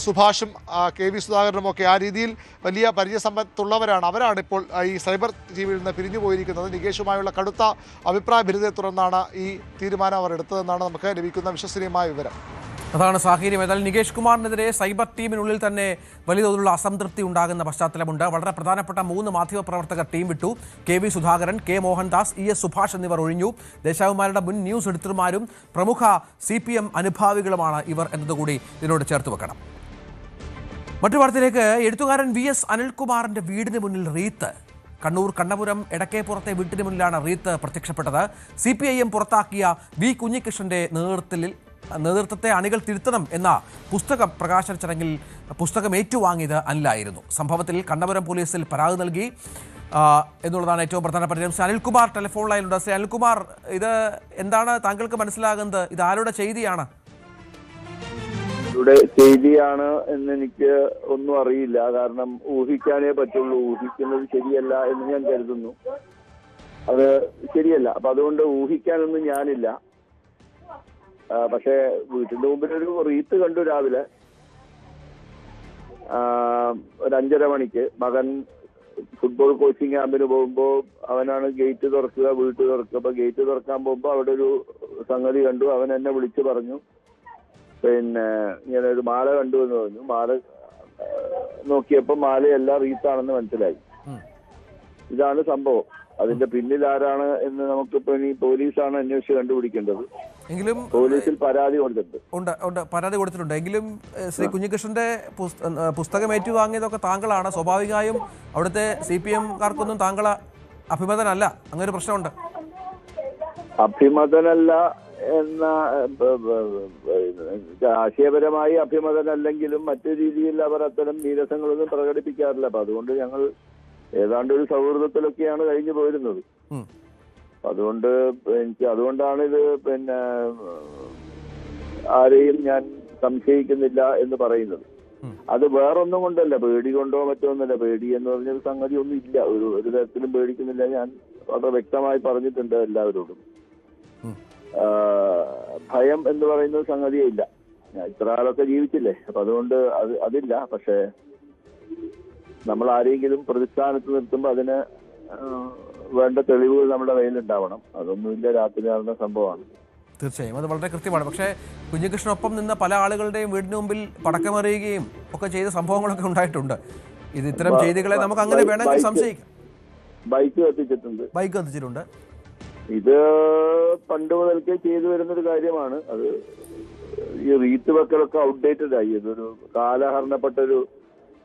സുഭാഷും KB സുധാകരനുമൊക്കെ ആ രീതിയിൽ വലിയ പരിചയസമ്പത്തുള്ളവരാണ്. അവരാണ് ഇപ്പോൾ ഈ സൈബർ ജീവിയിൽ നിന്ന് പിരിഞ്ഞു പോയിരിക്കുന്നത്. നികേഷുമായുള്ള കടുത്ത അഭിപ്രായ ഭിന്നതയെ തുടർന്നാണ് ഈ തീരുമാനം അവർ എടുത്തതെന്നാണ് നമുക്ക് ലഭിക്കുന്ന വിശ്വസനീയമായ വിവരം. അതാണ് സാഹചര്യം. ഏതായാലും നികേഷ് കുമാറിനെതിരെ സൈബർ ടീമിനുള്ളിൽ തന്നെ വലിയ തോതിലുള്ള അസംതൃപ്തി ഉണ്ടാകുന്ന പശ്ചാത്തലമുണ്ട്. വളരെ പ്രധാനപ്പെട്ട 3 മാധ്യമപ്രവർത്തകർ ടീം വിട്ടു. KB Sudhakaran, K Mohandas, ES Subhash എന്നിവർ ഒഴിഞ്ഞു. ദേശാഭിമാനിയുടെ മുൻ ന്യൂസ് എഡിറ്റർമാരും പ്രമുഖ CPM അനുഭാവികളുമാണ് ഇവർ എന്നതുകൂടി ഇതിനോട് ചേർത്ത് വെക്കണം. മറ്റു വാർത്തയിലേക്ക്. എഴുത്തുകാരൻ VS അനിൽകുമാറിന്റെ വീടിന് മുന്നിൽ റീത്ത്. കണ്ണൂർ കണ്ണപുരം എടക്കേപ്പുറത്തെ വീട്ടിന് മുന്നിലാണ് റീത്ത് പ്രത്യക്ഷപ്പെട്ടത്. CPIM പുറത്താക്കിയ V കുഞ്ഞികൃഷ്ണന്റെ നേതൃത്വത്തെ അണികൾ തിരുത്തണം എന്ന പുസ്തകം പ്രകാശന ചടങ്ങിൽ പുസ്തകം ഏറ്റുവാങ്ങിയത് അനിലായിരുന്നു. സംഭവത്തിൽ കണ്ണപുരം പോലീസിൽ പരാതി നൽകി എന്നുള്ളതാണ് ഏറ്റവും പ്രധാനപ്പെട്ട. അനിൽകുമാർ ടെലിഫോൺ ലൈനിലുണ്ട്. ശ്രീ അനിൽകുമാർ, ഇത് എന്താണ് താങ്കൾക്ക് മനസ്സിലാകുന്നത്? ഇത് ആരുടെ ചെയ്തിയാണ്? ചെയ്തിയാണ് എന്ന് എനിക്ക് ഒന്നും അറിയില്ല. കാരണം ഊഹിക്കാനേ പറ്റുള്ളൂ. ഊഹിക്കുന്നത് ശരിയല്ല എന്ന് ഞാൻ കരുതുന്നു. അത് ശരിയല്ല. അപ്പൊ അതുകൊണ്ട് ഊഹിക്കാനൊന്നും ഞാനില്ല. പക്ഷെ വീട്ടിന്റെ മുമ്പിൽ ഒരു റീത്ത് കണ്ടു രാവിലെ. ഒരു ഒരു 5:30 മണിക്ക് മകൻ ഫുട്ബോൾ കോച്ചിങ് ക്യാമ്പിന് പോകുമ്പോൾ അവനാണ് ഗേറ്റ് തുറക്കുക, വീട്ട് തുറക്കുക. അപ്പൊ ഗേറ്റ് തുറക്കാൻ പോകുമ്പോൾ അവിടെ ഒരു സംഗതി കണ്ടു. അവൻ എന്നെ വിളിച്ചു പറഞ്ഞു, പിന്നെ ഇങ്ങനെ ഒരു മാല കണ്ടു എന്ന് പറഞ്ഞു. മാല നോക്കിയപ്പോൾ മാലയല്ല, റീത്താണെന്ന് മനസ്സിലായി. ഇതാണ് സംഭവം. അതിന്റെ പിന്നിൽ ആരാണ് എന്ന് നമുക്കിപ്പോ ഇനി പോലീസാണ് അന്വേഷിച്ച് കണ്ടുപിടിക്കേണ്ടത്. എങ്കിലും പോലീസിൽ പരാതി കൊടുത്തിട്ടുണ്ട്. പരാതി കൊടുത്തിട്ടുണ്ട്. എങ്കിലും ശ്രീ കുഞ്ഞികൃഷ്ണന്റെ പുസ്തകം ഏറ്റുവാങ്ങിയതൊക്കെ താങ്കളാണ്. സ്വാഭാവികമായും അവിടുത്തെ CPM-കാർക്കൊന്നും താങ്കൾ അഭിമതനല്ല. അങ്ങനെ ഒരു പ്രശ്നമുണ്ട്. അഭിമതനല്ല എന്ന ആശയപരമായി അഭിമതനല്ലെങ്കിലും മറ്റു രീതിയിൽ അവർ അത്തരം നീരസങ്ങളൊന്നും പ്രകടിപ്പിക്കാറില്ല. അപ്പൊ അതുകൊണ്ട് ഞങ്ങൾ ഏതാണ്ട് ഒരു സൗഹൃദത്തിലൊക്കെയാണ് കഴിഞ്ഞു പോയിരുന്നത്. അതുകൊണ്ട് അതുകൊണ്ടാണ് ഇത് പിന്നെ ആരെയും ഞാൻ സംശയിക്കുന്നില്ല എന്ന് പറയുന്നത്. അത് വേറൊന്നും കൊണ്ടല്ല, പേടി കൊണ്ടോ മറ്റോ ഒന്നുമല്ല. പേടി എന്ന് പറഞ്ഞൊരു സംഗതി ഒന്നും ഇല്ല, ഒരു തരത്തിലും പേടിക്കുന്നില്ല. ഞാൻ വളരെ വ്യക്തമായി പറഞ്ഞിട്ടുണ്ട് എല്ലാവരോടും. ഭയം എന്ന് പറയുന്ന സംഗതിയേ ഇല്ല. ഞാൻ ഇത്ര ആളൊക്കെ ജീവിച്ചില്ലേ, അപ്പൊ അതുകൊണ്ട് അതില്ല. പക്ഷെ നമ്മൾ ആരെങ്കിലും പ്രതിസ്ഥാനത്ത് നിർത്തുമ്പോൾ അതിന് വേണ്ട തെളിവുകൾ നമ്മുടെ കയ്യിലുണ്ടാവണം. അതൊന്നുമില്ല, രാത്രി നടന്ന സംഭവമാണ്. തീർച്ചയായും അത് വളരെ കൃത്യമാണ്. പക്ഷേ കുഞ്ഞികൃഷ്ണനൊപ്പം നിന്ന പല ആളുകളുടെയും വീടിന് മുമ്പിൽ പടക്കമെറിയുകയും ഒക്കെ ചെയ്ത സംഭവങ്ങളൊക്കെ ഉണ്ടായിട്ടുണ്ട്. ഇത് ഇത്തരം ചെയ്തികളെ നമുക്ക് അങ്ങനെ വേണമെങ്കിൽ സംശയിക്കാം. ബൈക്ക് കത്തിച്ചിട്ടുണ്ട്. ഇത് പണ്ട് മുതൽക്കേ ചെയ്തു വരുന്നൊരു കാര്യമാണ്. അത് ഈ റീത്ത് വെക്കലൊക്കെ ഔട്ട്ഡേറ്റഡ് ആയി. ഇതൊരു കാലഹരണപ്പെട്ടൊരു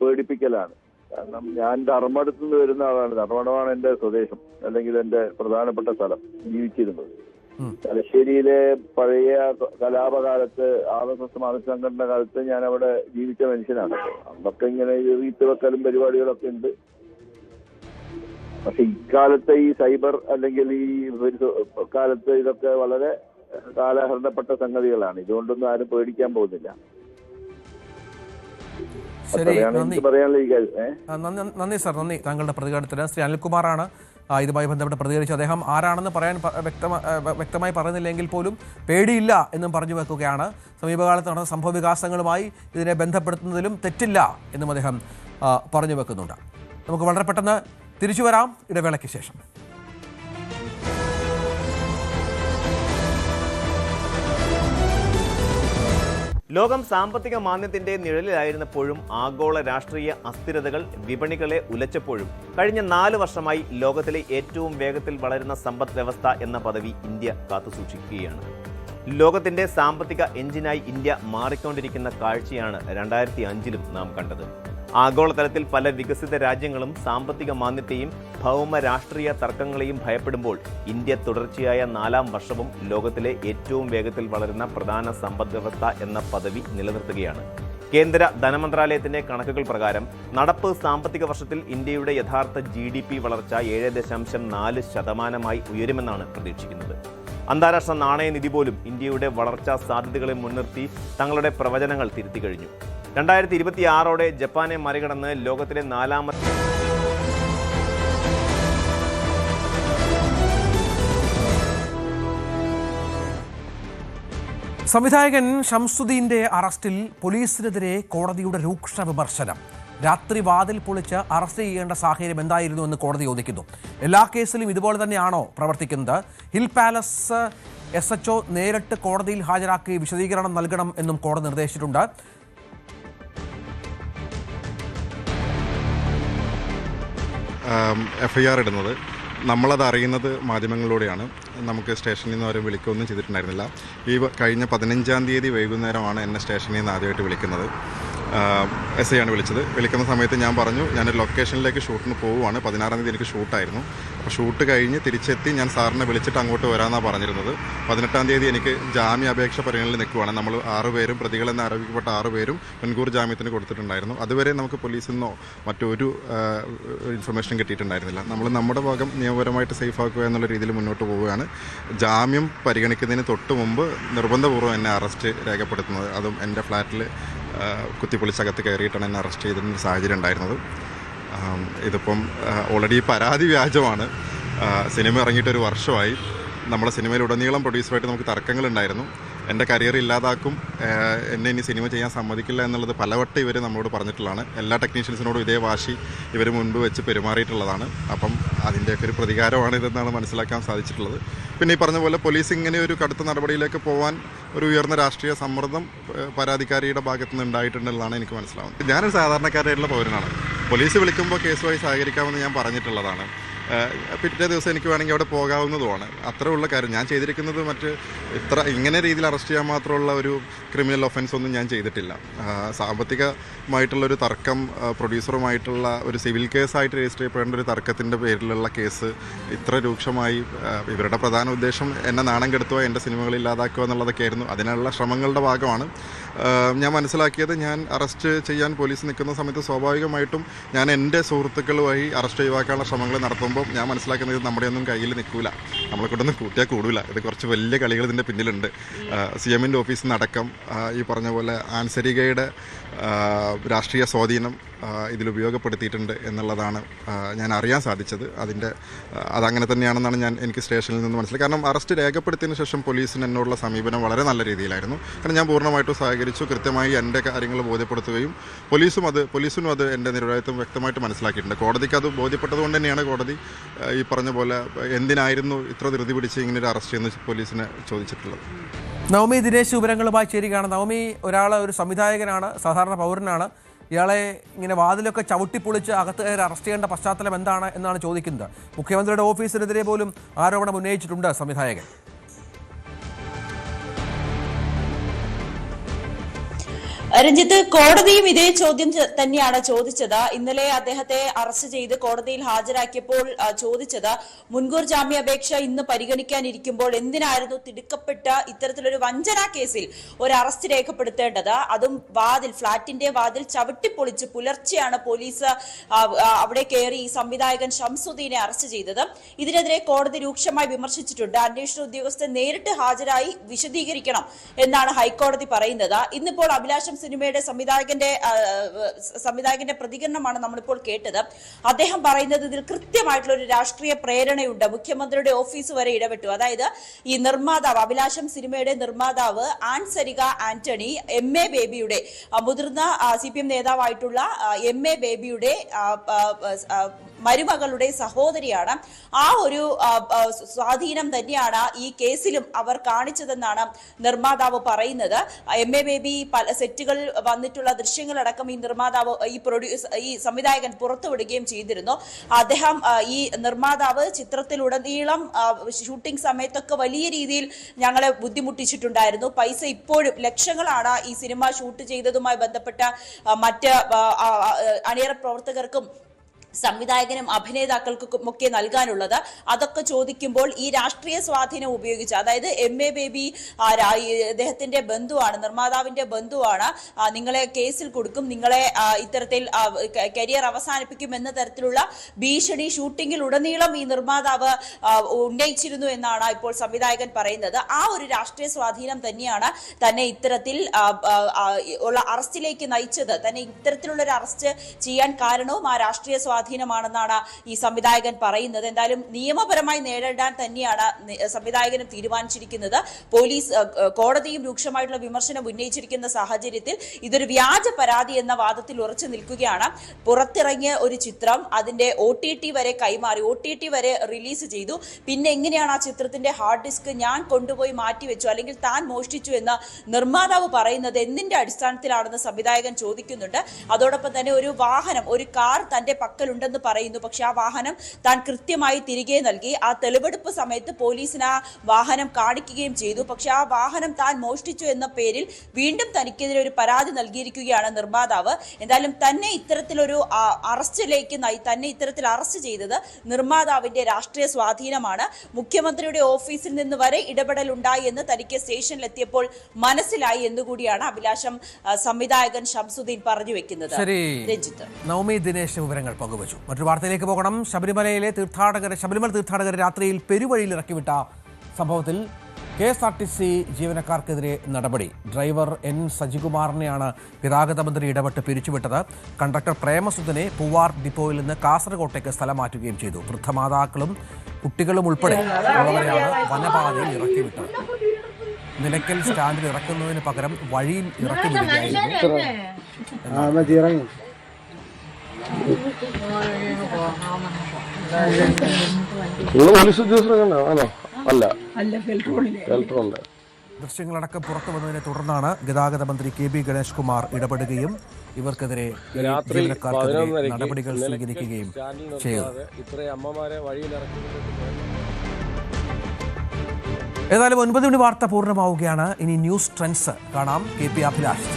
പേടിപ്പിക്കലാണ്. കാരണം ഞാൻ ധർമ്മടത്തു നിന്ന് വരുന്ന ആളാണ്. ധർമ്മടമാണ് എന്റെ സ്വദേശം, അല്ലെങ്കിൽ എന്റെ പ്രധാനപ്പെട്ട സ്ഥലം, ജീവിച്ചിരുന്നത്. തലശ്ശേരിയിലെ പഴയ കലാപകാലത്ത് RSS മതസംഘടന കാലത്ത് ഞാൻ അവിടെ ജീവിച്ച മനുഷ്യനാണ്. അന്നൊക്കെ ഇങ്ങനെ റീത്ത് വെക്കലും പരിപാടികളൊക്കെ ഉണ്ട്. പക്ഷെ ഇക്കാലത്തെ ഈ സൈബർ അല്ലെങ്കിൽ ഈ കാലത്ത് ഇതൊക്കെ വളരെ കാലഹരണപ്പെട്ട സംഗതികളാണ്. ഇതുകൊണ്ടൊന്നും ആരും പേടിക്കാൻ പോകുന്നില്ല. ശരി, നന്ദി സർ, നന്ദി താങ്കളുടെ പ്രതികരണത്തിന്. ശ്രീ അനിൽകുമാറാണ് ഇതുമായി ബന്ധപ്പെട്ട് പ്രതികരിച്ചു. അദ്ദേഹം ആരാണെന്ന് പറയാൻ വ്യക്തമായി പറയുന്നില്ലെങ്കിൽ പോലും പേടിയില്ല എന്നും പറഞ്ഞു വെക്കുകയാണ്. സമീപകാലത്ത് നടന്ന സംഭവ വികാസങ്ങളുമായി ഇതിനെ ബന്ധപ്പെടുത്തുന്നതിലും തെറ്റില്ല എന്നും അദ്ദേഹം പറഞ്ഞു വെക്കുന്നുണ്ട്. നമുക്ക് വളരെ പെട്ടെന്ന് തിരിച്ചു വരാം ഇടവേളയ്ക്ക് ശേഷം. ലോകം സാമ്പത്തിക മാന്ദ്യത്തിന്റെ നിഴലിലായിരുന്നപ്പോഴും ആഗോള രാഷ്ട്രീയ അസ്ഥിരതകൾ വിപണികളെ ഉലച്ചപ്പോഴും കഴിഞ്ഞ 4 വർഷമായി ലോകത്തിലെ ഏറ്റവും വേഗത്തിൽ വളരുന്ന സമ്പദ് വ്യവസ്ഥ എന്ന പദവി ഇന്ത്യ കാത്തുസൂക്ഷിക്കുകയാണ്. ലോകത്തിന്റെ സാമ്പത്തിക എഞ്ചിനായി ഇന്ത്യ മാറിക്കൊണ്ടിരിക്കുന്ന കാഴ്ചയാണ് 2005-ലും നാം കണ്ടത്. ആഗോളതലത്തിൽ പല വികസിത രാജ്യങ്ങളും സാമ്പത്തിക മാന്ദ്യത്തെയും ഭൗമ രാഷ്ട്രീയ തർക്കങ്ങളെയും ഭയപ്പെടുമ്പോൾ ഇന്ത്യ തുടർച്ചയായ 4-ാം വർഷവും ലോകത്തിലെ ഏറ്റവും വേഗത്തിൽ വളരുന്ന പ്രധാന സമ്പദ് വ്യവസ്ഥ എന്ന പദവി നിലനിർത്തുകയാണ്. കേന്ദ്ര ധനമന്ത്രാലയത്തിന്റെ കണക്കുകൾ പ്രകാരം നടപ്പ് സാമ്പത്തിക വർഷത്തിൽ ഇന്ത്യയുടെ യഥാർത്ഥ GDP വളർച്ച 7.4% ഉയരുമെന്നാണ് പ്രതീക്ഷിക്കുന്നത്. അന്താരാഷ്ട്ര നാണയനിധി പോലും ഇന്ത്യയുടെ വളർച്ചാ സാധ്യതകളെ മുൻനിർത്തി തങ്ങളുടെ പ്രവചനങ്ങൾ തിരുത്തി കഴിഞ്ഞു. 2026ഓടെ ജപ്പാനെ മറികടന്ന് ലോകത്തിലെ 4ാമത്തെ സംവിധായകൻ ഷംസുദ്ദീന്റെ അറസ്റ്റിൽ പോലീസിനെതിരെ കോടതിയുടെ രൂക്ഷ വിമർശനം. രാത്രി വാതിൽ പൊളിച്ച് അറസ്റ്റ് ചെയ്യേണ്ട സാഹചര്യം എന്തായിരുന്നു എന്ന് കോടതി ചോദിക്കുന്നു. എല്ലാ കേസിലും ഇതുപോലെ തന്നെയാണോ പ്രവർത്തിക്കുന്നത്? ഹിൽ പാലസ് SHO നേരിട്ട് കോടതിയിൽ ഹാജരാക്കി വിശദീകരണം നൽകണം എന്നും കോടതി നിർദ്ദേശിച്ചിട്ടുണ്ട്. FIR ഇടുന്നത് നമ്മളത് അറിയുന്നത് മാധ്യമങ്ങളിലൂടെയാണ്. നമുക്ക് സ്റ്റേഷനിൽ നിന്ന് അവരെ വിളിക്കുകയൊന്നും ചെയ്തിട്ടുണ്ടായിരുന്നില്ല. ഈ കഴിഞ്ഞ 15-ാം തീയതി വൈകുന്നേരമാണ് എന്നെ സ്റ്റേഷനിൽ നിന്ന് ആദ്യമായിട്ട് വിളിക്കുന്നത്. SI ആണ് വിളിച്ചത്. വിളിക്കുന്ന സമയത്ത് ഞാൻ പറഞ്ഞു ഞാനൊരു ലൊക്കേഷനിലേക്ക് ഷൂട്ടിന് പോവുകയാണ്. 16-ാം തീയതി എനിക്ക് ഷൂട്ടായിരുന്നു. അപ്പോൾ ഷൂട്ട് കഴിഞ്ഞ് തിരിച്ചെത്തി ഞാൻ സാറിനെ വിളിച്ചിട്ട് അങ്ങോട്ട് വരാമെന്നാണ് പറഞ്ഞിരുന്നത്. 18-ാം തീയതി എനിക്ക് ജാമ്യാപേക്ഷ പരിഗണനയിൽ നിൽക്കുവാണ്. നമ്മൾ 6 പേരും പ്രതികളെന്ന് ആരോപിക്കപ്പെട്ട 6 പേരും മുൻകൂർ ജാമ്യത്തിന് കൊടുത്തിട്ടുണ്ടായിരുന്നു. അതുവരെ നമുക്ക് പോലീസിൽ നിന്നോ മറ്റൊരു ഇൻഫർമേഷൻ കിട്ടിയിട്ടുണ്ടായിരുന്നില്ല. നമ്മൾ നമ്മുടെ ഭാഗം നിയമപരമായിട്ട് സേഫ് ആക്കുക എന്നുള്ള രീതിയിൽ മുന്നോട്ട് പോവുകയാണ്. ജാമ്യം പരിഗണിക്കുന്നതിന് തൊട്ട് മുമ്പ് നിർബന്ധപൂർവ്വം എന്നെ അറസ്റ്റ് രേഖപ്പെടുത്തുന്നത്, അതും എൻ്റെ ഫ്ലാറ്റിൽ കുത്തിപ്പൊളിച്ചകത്ത് കയറിയിട്ടാണ് എന്നെ അറസ്റ്റ് ചെയ്തിരുന്നൊരു സാഹചര്യം ഉണ്ടായിരുന്നത്. ഇതിപ്പം ഓൾറെഡി പരാതി വ്യാജമാണ്. സിനിമ ഇറങ്ങിയിട്ടൊരു വർഷമായി. നമ്മുടെ സിനിമയിലുടനീളം പ്രൊഡ്യൂസറായിട്ട് നമുക്ക് തർക്കങ്ങളുണ്ടായിരുന്നു. എൻ്റെ കരിയർ ഇല്ലാതാക്കും, എന്നെ ഇനി സിനിമ ചെയ്യാൻ സമ്മതിക്കില്ല എന്നുള്ളത് പലവട്ടം ഇവർ നമ്മളോട് പറഞ്ഞിട്ടുള്ളതാണ്. എല്ലാ ടെക്നീഷ്യൻസിനോടും ഇതേ വാശി ഇവർ മുൻപ് വെച്ച് പെരുമാറിയിട്ടുള്ളതാണ്. അപ്പം അതിൻ്റെയൊക്കെ ഒരു പ്രതികാരമാണ് ഇതെന്നാണ് മനസ്സിലാക്കാൻ സാധിച്ചിട്ടുള്ളത്. പിന്നെ ഈ പറഞ്ഞ പോലെ പോലീസ് ഇങ്ങനെ ഒരു കടുത്ത നടപടിയിലേക്ക് പോകാൻ ഒരു ഉയർന്ന രാഷ്ട്രീയ സമ്മർദ്ദം പരാതിക്കാരിയുടെ ഭാഗത്തു നിന്ന് ഉണ്ടായിട്ടുണ്ടെന്നാണ് എനിക്ക് മനസ്സിലാവുന്നത്. ഞാനൊരു സാധാരണക്കാരായിട്ടുള്ള പൗരനാണ്. പോലീസ് വിളിക്കുമ്പോൾ കേസുമായി സഹകരിക്കാമെന്ന് ഞാൻ പറഞ്ഞിട്ടുള്ളതാണ്. പിറ്റേ ദിവസം എനിക്ക് വേണമെങ്കിൽ അവിടെ പോകാവുന്നതുമാണ്. അത്രേ ഉള്ള കാര്യം. ഞാൻ ചെയ്തിരിക്കുന്നത് ഇങ്ങനെ രീതിയിൽ അറസ്റ്റ് ചെയ്യാൻ മാത്രമുള്ള ഒരു ക്രിമിനൽ ഒഫൻസ് ഒന്നും ഞാൻ ചെയ്തിട്ടില്ല. സാമ്പത്തികമായിട്ടുള്ളൊരു തർക്കം, പ്രൊഡ്യൂസറുമായിട്ടുള്ള ഒരു സിവിൽ കേസായിട്ട് രജിസ്റ്റർ ചെയ്യപ്പെടേണ്ട ഒരു തർക്കത്തിൻ്റെ പേരിലുള്ള കേസ് ഇത്ര രൂക്ഷമായി, ഇവരുടെ പ്രധാന ഉദ്ദേശം എന്നെ നാണം കെടുത്തുക, എൻ്റെ സിനിമകൾ ഇല്ലാതാക്കുക എന്നുള്ളതൊക്കെ ആയിരുന്നു. അതിനുള്ള ശ്രമങ്ങളുടെ ഭാഗമാണ്. ഞാൻ മനസ്സിലാക്കിയത്, ഞാൻ അറസ്റ്റ് ചെയ്യാൻ പോലീസ് നിൽക്കുന്ന സമയത്ത് സ്വാഭാവികമായിട്ടും ഞാൻ എൻ്റെ സുഹൃത്തുക്കൾ വഴി അറസ്റ്റ് ഒഴിവാക്കാനുള്ള ശ്രമങ്ങൾ നടത്തുമ്പോൾ ഞാൻ മനസ്സിലാക്കുന്നത് ഇത് നമ്മുടെ ഒന്നും കയ്യിൽ നിൽക്കില്ല, നമ്മളെ കൊണ്ടൊന്നും കൂട്ടിയാൽ കൂടില്ല. ഇത് കുറച്ച് വലിയ കളികൾ ഇതിൻ്റെ പിന്നിലുണ്ട്. CM-ൻ്റെ ഓഫീസിൽ നിന്നടക്കം ഈ പറഞ്ഞ പോലെ ആൻസരികയുടെ രാഷ്ട്രീയ സ്വാധീനം ഇതിൽ ഉപയോഗപ്പെടുത്തിയിട്ടുണ്ട് എന്നുള്ളതാണ് ഞാൻ അറിയാൻ സാധിച്ചത്. അതങ്ങനെ തന്നെയാണെന്നാണ് എനിക്ക് സ്റ്റേഷനിൽ നിന്ന് മനസ്സിലായി. കാരണം അറസ്റ്റ് രേഖപ്പെടുത്തിയതിന് ശേഷം പോലീസിന് എന്നോടുള്ള സമീപനം വളരെ നല്ല രീതിയിലായിരുന്നു. കാരണം ഞാൻ പൂർണ്ണമായിട്ടും സഹകരിച്ചു, കൃത്യമായി എൻ്റെ കാര്യങ്ങൾ ബോധ്യപ്പെടുത്തുകയും പോലീസിനും അത് എൻ്റെ നിരവധിത്വം വ്യക്തമായിട്ട് മനസ്സിലാക്കിയിട്ടുണ്ട്. കോടതിക്ക് അത് ബോധ്യപ്പെട്ടത് കൊണ്ട് തന്നെയാണ് കോടതി ഈ പറഞ്ഞ പോലെ എന്തിനായിരുന്നു ഇത്ര ധൃതി പിടിച്ച് ഇങ്ങനെ ഒരു അറസ്റ്റ് എന്ന് പോലീസിനെ ചോദിച്ചിട്ടുള്ളത്. നവമി ദിനേശ് വിവരങ്ങളുമായി ചേരുകയാണ്. നവമി, ഒരു സംവിധായകനാണ്, സാധാരണ പൗരനാണ്. ഇയാളെ ഇങ്ങനെ വാതിലൊക്കെ ചവിട്ടിപ്പൊളിച്ച് അകത്ത് കയറി അറസ്റ്റ് ചെയ്യേണ്ട പശ്ചാത്തലം എന്താണ് എന്നാണ് ചോദിക്കുന്നത്. മുഖ്യമന്ത്രിയുടെ ഓഫീസിനെതിരെ പോലും ആരോപണം ഉന്നയിച്ചിട്ടുണ്ട് സംവിധായകൻ. രഞ്ജിത്ത്, കോടതിയും ഇതേ ചോദ്യം തന്നെയാണ് ചോദിച്ചത്. ഇന്നലെ അദ്ദേഹത്തെ അറസ്റ്റ് ചെയ്ത് കോടതിയിൽ ഹാജരാക്കിയപ്പോൾ ചോദിച്ചത്, മുൻകൂർ ജാമ്യാപേക്ഷ ഇന്ന് പരിഗണിക്കാനിരിക്കുമ്പോൾ എന്തിനായിരുന്നു തിടുക്കപ്പെട്ട ഇത്തരത്തിലൊരു വഞ്ചനാ കേസിൽ ഒരു അറസ്റ്റ് രേഖപ്പെടുത്തേണ്ടത്? അതും ഫ്ളാറ്റിന്റെ വാതിൽ ചവിട്ടിപ്പൊളിച്ച് പുലർച്ചെയാണ് പോലീസ് അവിടെ കയറി ഈ സംവിധായകൻ ഷംസുദ്ദീനെ അറസ്റ്റ് ചെയ്തത്. ഇതിനെതിരെ കോടതി രൂക്ഷമായി വിമർശിച്ചിട്ടുണ്ട്. അന്വേഷണ ഉദ്യോഗസ്ഥൻ നേരിട്ട് ഹാജരായി വിശദീകരിക്കണം എന്നാണ് ഹൈക്കോടതി പറയുന്നത്. ഇന്നിപ്പോൾ അഭിലാഷം സിനിമയുടെ സംവിധായകന്റെ പ്രതികരണമാണ് നമ്മളിപ്പോൾ കേട്ടത്. അദ്ദേഹം പറയുന്നത് ഇതിൽ കൃത്യമായിട്ടുള്ള ഒരു രാഷ്ട്രീയ പ്രേരണയുണ്ട്. മുഖ്യമന്ത്രിയുടെ ഓഫീസ് വരെ ഇടപെട്ടു. അതായത് ഈ നിർമ്മാതാവ്, അഭിലാഷം സിനിമയുടെ നിർമ്മാതാവ് ആൻസരിക ആന്റണി, MA ബേബിയുടെ മുതിർന്ന CPM നേതാവായിട്ടുള്ള MA ബേബിയുടെ മരുമകളുടെ സഹോദരിയാണ്. ആ ഒരു സ്വാധീനം തന്നെയാണ് ഈ കേസിലും അവർ കാണിച്ചതെന്നാണ് നിർമ്മാതാവ് പറയുന്നത്. MA ബേബി പല സെറ്റുകൾ വന്നിട്ടുള്ള ദൃശ്യങ്ങളടക്കം ഈ നിർമ്മാതാവ് ഈ സംവിധായകൻ പുറത്തുവിടുകയും ചെയ്തിരുന്നു. അദ്ദേഹം ഈ നിർമ്മാതാവ് ചിത്രത്തിലുടനീളം ഷൂട്ടിംഗ് സമയത്തൊക്കെ വലിയ രീതിയിൽ ഞങ്ങളെ ബുദ്ധിമുട്ടിച്ചിട്ടുണ്ടായിരുന്നു. പൈസ ഇപ്പോഴും ലക്ഷങ്ങളാണ് ഈ സിനിമ ഷൂട്ട് ചെയ്തതുമായി ബന്ധപ്പെട്ട മറ്റ് അണിയറ പ്രവർത്തകർക്കും സംവിധായകനും അഭിനേതാക്കൾക്കും ഒക്കെ നൽകാനുള്ളത്. അതൊക്കെ ചോദിക്കുമ്പോൾ ഈ രാഷ്ട്രീയ സ്വാധീനം ഉപയോഗിച്ച്, അതായത് MA ബേബി അദ്ദേഹത്തിന്റെ ബന്ധുവാണ്, നിർമ്മാതാവിന്റെ ബന്ധുവാണ്, നിങ്ങളെ കേസിൽ കൊടുക്കും, നിങ്ങളെ ഇത്തരത്തിൽ കരിയർ അവസാനിപ്പിക്കും എന്ന തരത്തിലുള്ള ഭീഷണി ഷൂട്ടിങ്ങിൽ ഉടനീളം ഈ നിർമ്മാതാവ് ഉന്നയിച്ചിരുന്നു എന്നാണ് ഇപ്പോൾ സംവിധായകൻ പറയുന്നത്. ആ ഒരു രാഷ്ട്രീയ സ്വാധീനം തന്നെയാണ് തന്നെ ഇത്തരത്തിൽ ഉള്ള അറസ്റ്റിലേക്ക് നയിച്ചത്. തന്നെ ഇത്തരത്തിലുള്ള ഒരു അറസ്റ്റ് ചെയ്യാൻ കാരണവും ആ രാഷ്ട്രീയ സ്വാധീനമാണെന്നാണ് ഈ സംവിധായകൻ പറയുന്നത്. എന്തായാലും നിയമപരമായി നേരിടാൻ തന്നെയാണ് സംവിധായകനും തീരുമാനിച്ചിരിക്കുന്നത്. കോടതിയും രൂക്ഷമായിട്ടുള്ള വിമർശനം ഉന്നയിച്ചിരിക്കുന്ന സാഹചര്യത്തിൽ ഇതൊരു വ്യാജ പരാതി എന്ന വാദത്തിൽ ഉറച്ചു നിൽക്കുകയാണ്. പുറത്തിറങ്ങിയ ഒരു ചിത്രം അതിന്റെ OTT വരെ കൈമാറി, OTT വരെ റിലീസ് ചെയ്തു. പിന്നെ എങ്ങനെയാണ് ആ ചിത്രത്തിന്റെ ഹാർഡ് ഡിസ്ക് ഞാൻ കൊണ്ടുപോയി മാറ്റിവെച്ചു അല്ലെങ്കിൽ താൻ മോഷ്ടിച്ചു എന്ന് നിർമ്മാതാവ് പറയുന്നത് എന്തിന്റെ അടിസ്ഥാനത്തിലാണെന്ന് സംവിധായകൻ ചോദിക്കുന്നുണ്ട്. അതോടൊപ്പം തന്നെ ഒരു വാഹനം, ഒരു കാർ തന്റെ പക്കലുണ്ടെന്ന് പറയുന്നു. പക്ഷെ ആ വാഹനം താൻ കൃത്യമായി തിരികെ നൽകി. ആ തെളിവെടുപ്പ് സമയത്ത് പോലീസിന് ആ വാഹനം കാണിക്കുകയും ചെയ്തു. പക്ഷെ ആ വാഹനം താൻ മോഷ്ടിച്ചു എന്ന പേരിൽ വീണ്ടും തനിക്കെതിരെ ഒരു പരാതി നൽകിയിരിക്കുകയാണ് നിർമ്മാതാവ്. എന്തായാലും തന്നെ ഇത്തരത്തിലൊരു തന്നെ ഇത്തരത്തിൽ അറസ്റ്റ് ചെയ്തത് നിർമ്മാതാവിന്റെ രാഷ്ട്രീയ സ്വാധീനമാണ്. മുഖ്യമന്ത്രിയുടെ ഓഫീസിൽ നിന്ന് വരെ ഇടപെടൽ ഉണ്ടായി എന്ന് തനിക്ക് സ്റ്റേഷനിലെത്തിയപ്പോൾ മനസ്സിലായി എന്നുകൂടിയാണ് അഭിലാഷം സംവിധായകൻ ഷംസുദ്ദീൻ പറഞ്ഞു വെക്കുന്നത്. നവമി ദിനേശ് വിവരങ്ങൾ പങ്കുവച്ചു. മറ്റൊരു വാർത്തയിലേക്ക് പോകണം. ശബരിമല തീർത്ഥാടകരെ രാത്രിയിൽ പെരുവഴിയിൽ ഇറക്കിവിട്ട സംഭവത്തിൽ KSRTC ജീവനക്കാർക്കെതിരെ നടപടി. ഡ്രൈവർ N സജികുമാറിനെയാണ് ഗതാഗത മന്ത്രി ഇടപെട്ട് പിരിച്ചുവിട്ടത്. കണ്ടക്ടർ പ്രേമസുധനെ പൂവാർ ഡിപ്പോയിൽ നിന്ന് കാസർകോട്ടേക്ക് സ്ഥലം മാറ്റുകയും ചെയ്തു. വൃദ്ധമാതാക്കളും കുട്ടികളും ഉൾപ്പെടെ ഉള്ളവരെയാണ് വനപാതയിൽ ഇറക്കിവിട്ടത്. നിലയ്ക്കൽ സ്റ്റാൻഡിൽ ഇറക്കുന്നതിന് പകരം വഴിയിൽ ഇറക്കി വിടുകയായിരുന്നു. ദൃശ്യങ്ങളടക്കം പുറത്തു വന്നതിനെ തുടർന്നാണ് ഗതാഗത മന്ത്രി കെ ബി ഗണേഷ് കുമാർ ഇടപെടുകയും ഇവർക്കെതിരെ ജീവനക്കാർക്കെതിരെ നടപടികൾ സ്വീകരിക്കുകയും ചെയ്തു. ഏതായാലും 9 മണി വാർത്ത പൂർണ്ണമാവുകയാണ്. ഇനി ന്യൂസ് ട്രെൻഡ്സ് കാണാം. KP അഭിലാഷ്.